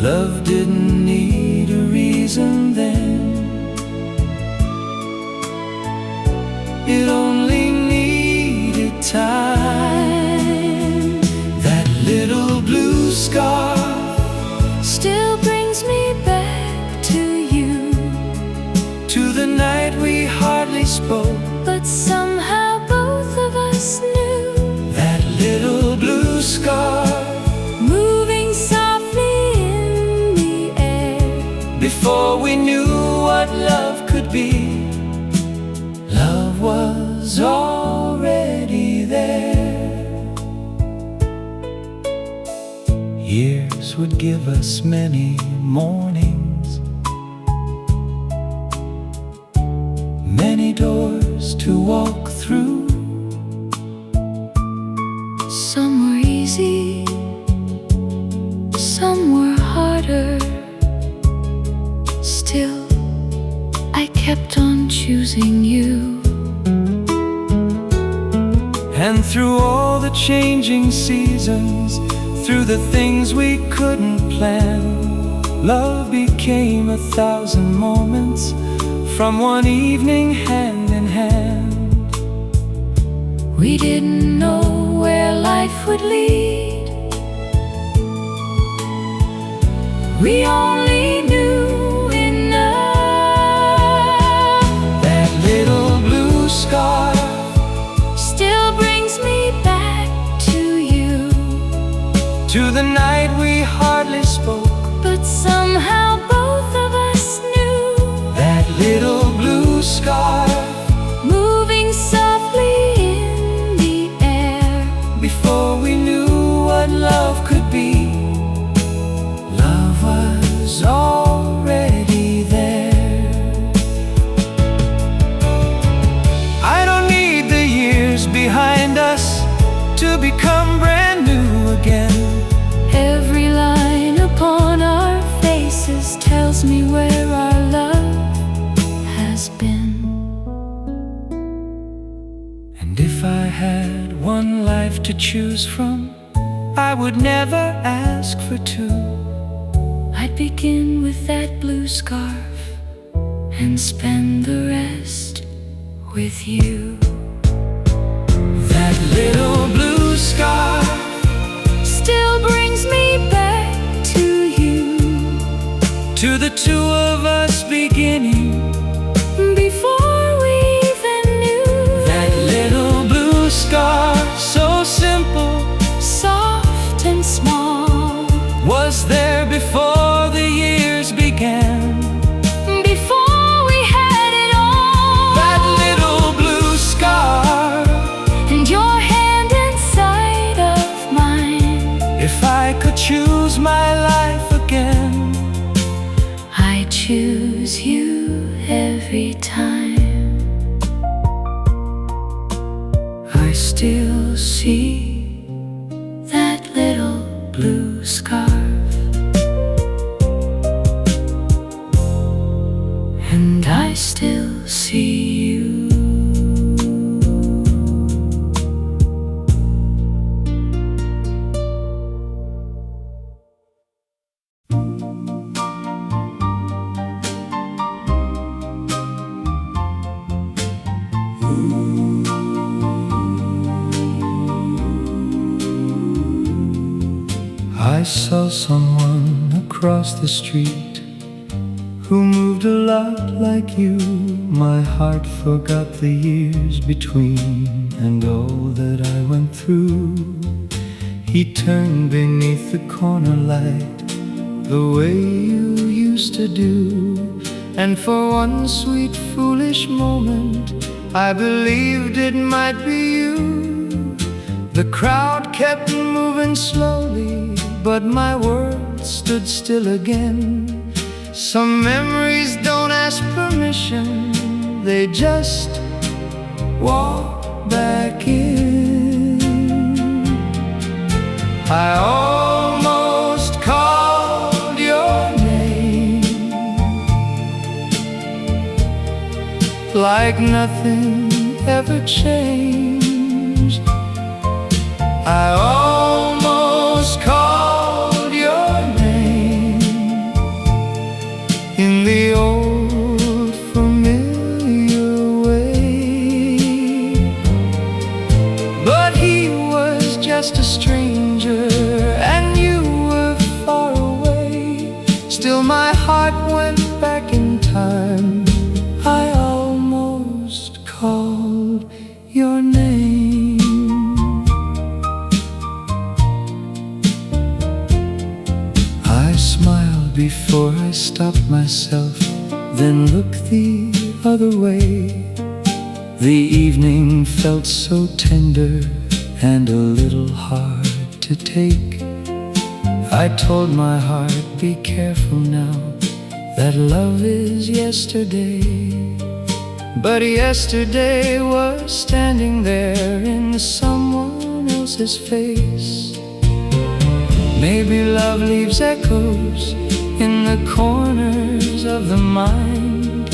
Speaker 1: Love didn't need a reason then. It only needed time. That little blue scarf
Speaker 2: still brings me back to you,
Speaker 1: to the night we hardly spoke,
Speaker 2: but somehow both of us knew.
Speaker 1: That little blue scarf
Speaker 2: moving softly in the air.
Speaker 1: Before we knew what love could be, love was already there. Years would give us many mornings, many doors to walk through.
Speaker 2: Some were easy, some were harder. Still, I kept on choosing you.
Speaker 1: And through all the changing seasons, through the things we couldn't plan, love became 1,000 moments from one evening hand in hand.
Speaker 2: We didn't know where life would lead. We only knew enough.
Speaker 1: That little blue scarf
Speaker 2: still brings me back to you,
Speaker 1: to the night we hardly spoke,
Speaker 2: but somehow both of us knew.
Speaker 1: That little blue scarf
Speaker 2: Moving softly in the air.
Speaker 1: before we knew what love could be, love was already there. I don't need the years behind us to become brand new again.
Speaker 2: Every line upon our faces tells me where our love has been.
Speaker 1: And if I had one life to choose from, I would never ask for two.
Speaker 2: I'd begin with that blue scarf and spend the rest with you.
Speaker 1: That little blue scarf
Speaker 2: Still brings me back to you,
Speaker 1: to the two of us beginning.
Speaker 2: before we even knew.
Speaker 1: That little blue scarf, so simple,
Speaker 2: Soft and small,
Speaker 1: was there before the years began.
Speaker 2: before we had it all.
Speaker 1: That little blue scarf,
Speaker 2: And your hand inside of mine.
Speaker 1: if I could choose my life again,
Speaker 2: I choose you every time.
Speaker 1: I still see
Speaker 2: That little blue scarf,
Speaker 1: and I still see you. I saw someone across the street who moved a lot like you. My heart forgot the years between and all that I went through. He turned beneath the corner light the way you used to do, and for one sweet foolish moment I believed it might be you. The crowd kept moving slowly, but my world stood still again. Some memories don't ask permission, they just walk back in. I almost called your name, like nothing ever changed. I almost called your name in the old familiar way, but he was just a stranger and you were far away. Still my heart went back in time. I almost called your name. I smiled before I stopped myself, then looked the other way. The evening felt so tender and a little hard to take. I told my heart, be careful now, that love is yesterday. But yesterday was standing there in someone else's face. Maybe love leaves echoes in the corners of the mind.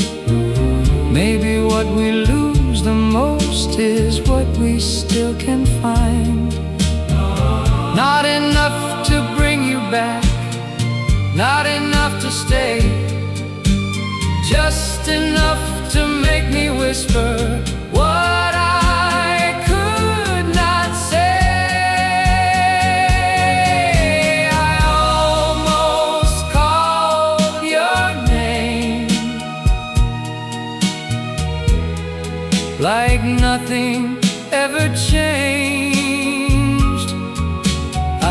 Speaker 1: Maybe what we lose the most is what we still can find. Not enough to bring you back, not enough to stay, just enough to make me whisper what I could not say. I almost called your name, like nothing ever changed.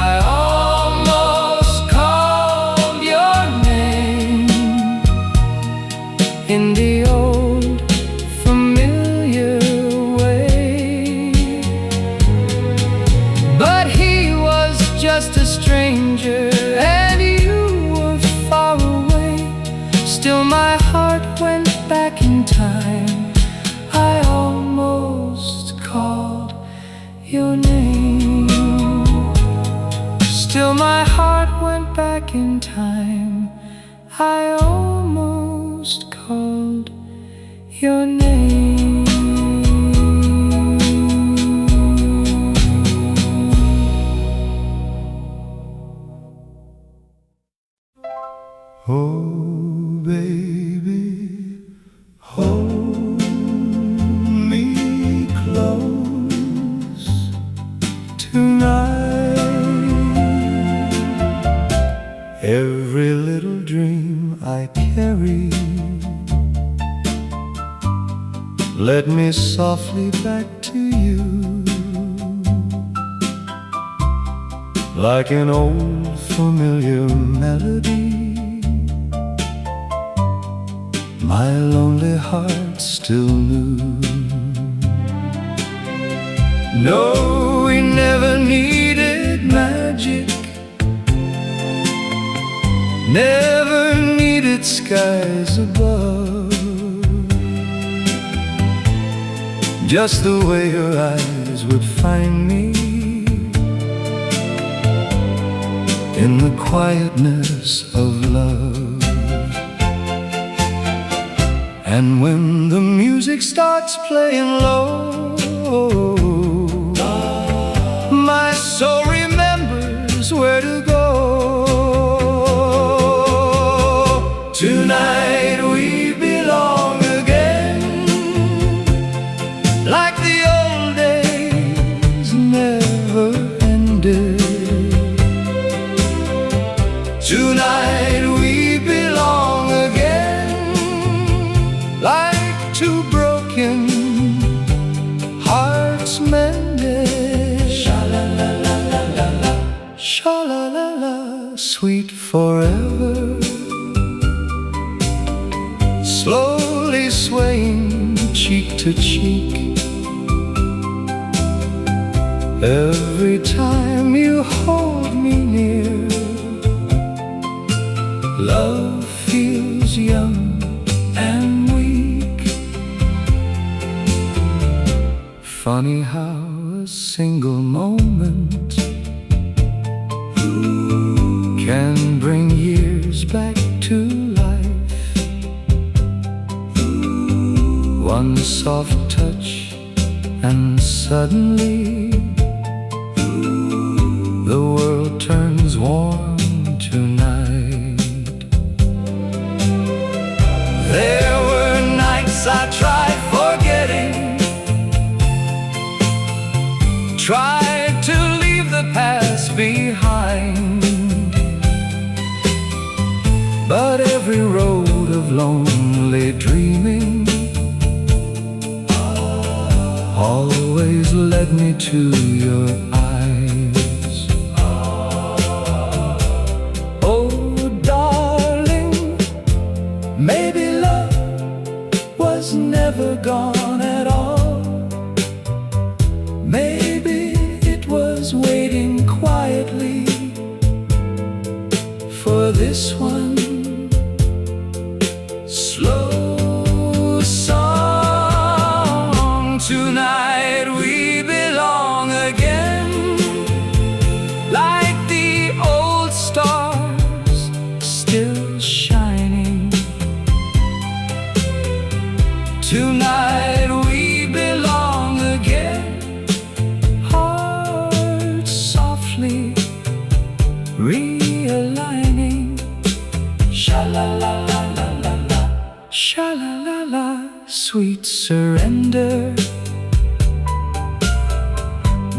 Speaker 1: I almost called your name in the old familiar way, but he was just a stranger and you were far away. Still my heart went back in time. I almost called your name. Still my heart went back in time. I almost called your name.
Speaker 3: Oh, baby, hold me close tonight. Every little dream I carry, let me softly back to you, like an old familiar melody. My lonely heart still knew. No, we never needed magic, never needed skies above. Just the way your eyes would find me in the quietness of love. And when the music starts playing low, my soul remembers where to go. Tonight we belong again, like the old days never ended. Tonight we belong again, like two broken hearts mended. Sha-la-la-la-la-la-la, sha-la-la-la, sweet forever. Slowly swaying cheek to cheek, every time you hold me near, love feels young and weak.
Speaker 1: Funny how a single moment can bring years back to life. One soft touch and suddenly the world turns warm tonight. There were nights I tried forgetting, tried to leave the past behind, but every road of lonely dreaming always led me to your eyes. Oh, darling, maybe love was never gone at all. Maybe it was waiting quietly for this one slow song. Tonight we belong again, like the old stars still shining. Tonight we belong again, hearts softly realigning. Sha-la-la-la-la-la-la, sha-la-la-la, sweet surrender,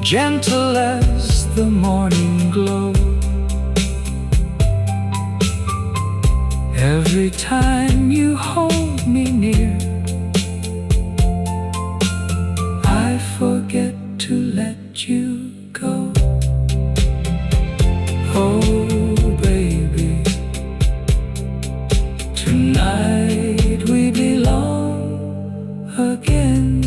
Speaker 1: gentle as the morning glow. Every time you hold me near, I forget to let you go. Oh baby, tonight we belong again.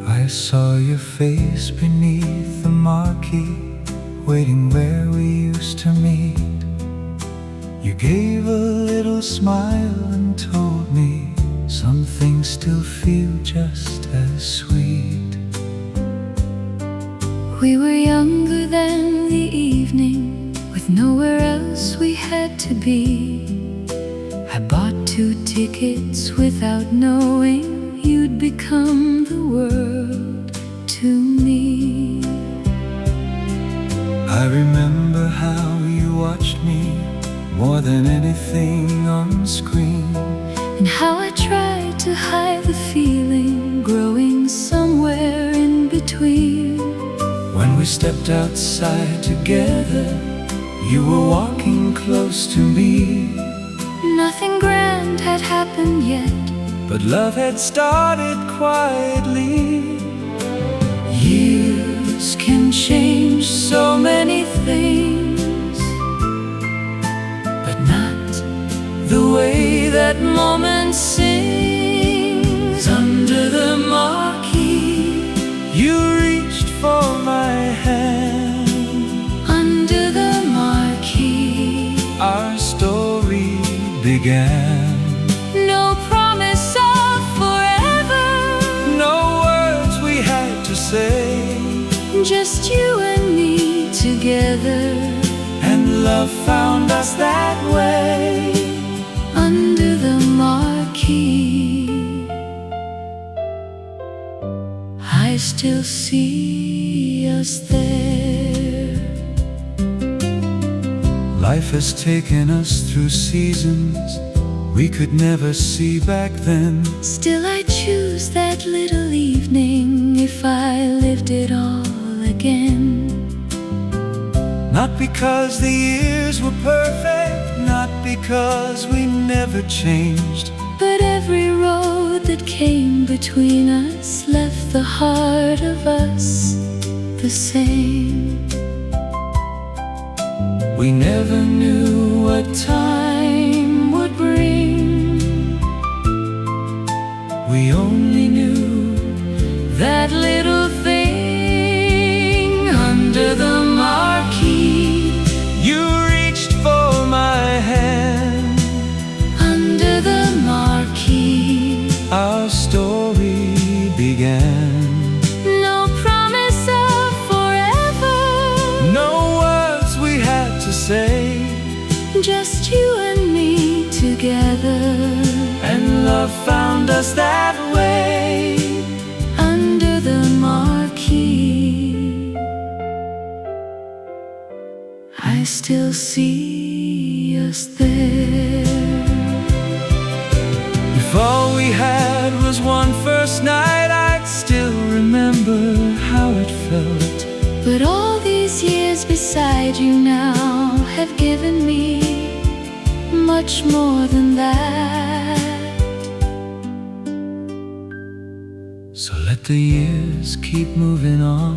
Speaker 1: I saw your face beneath the marquee, waiting where we used to meet. You gave a little smile and told me some things still feel just as sweet.
Speaker 2: We were younger than the evening, with nowhere else we had to be. I bought 2 tickets without knowing you'd become the world to me.
Speaker 1: I remember how you watched me more than anything on screen,
Speaker 2: And how I tried to hide the feeling growing somewhere in between.
Speaker 1: when we stepped outside together. You were walking close to me,
Speaker 2: Nothing grand had happened yet,
Speaker 1: but love had started quietly. Years can change so many things, but not the way that moment sings. Under the marquee, you reached for my hand.
Speaker 2: under the marquee.
Speaker 1: Our story began.
Speaker 2: No promise of forever,
Speaker 1: No words we had to say,
Speaker 2: just you and me together.
Speaker 1: and love found us that way.
Speaker 2: Under the marquee, I still see us there.
Speaker 1: Life has taken us through seasons we could never see back then.
Speaker 2: Still I'd choose that little evening if I lived it all again.
Speaker 1: Not because the years were perfect, not because we never changed,
Speaker 2: But every road that came between us left the heart of us the same.
Speaker 1: we never knew what time would bring. just that way.
Speaker 2: Under the marquee, I still see us there.
Speaker 1: If all we had was one first night, I'd still remember how it felt.
Speaker 2: But all these years beside you now have given me much more than that.
Speaker 1: So let the years keep moving on,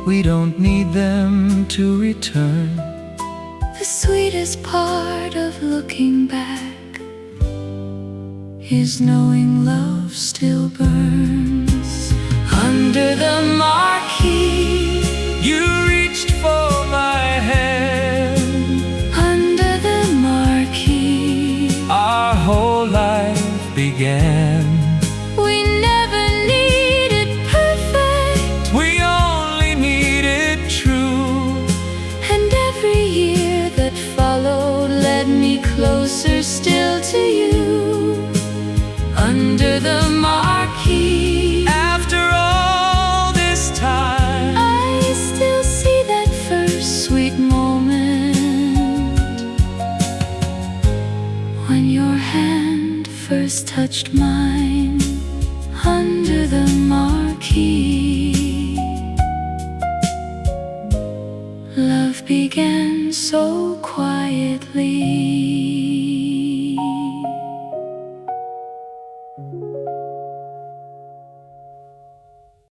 Speaker 1: we don't need them to return.
Speaker 2: The sweetest part of looking back is knowing love still burns.
Speaker 1: Under the marquee, you reached for my hand.
Speaker 2: Under the marquee,
Speaker 1: our whole life began.
Speaker 2: we never needed perfect,
Speaker 1: We only needed true.
Speaker 2: and every year that followed led me closer still to you.
Speaker 1: Under the marquee, after all this time,
Speaker 2: I still see that first sweet moment when your hand first touched mine. Under the marquee, love began so quietly.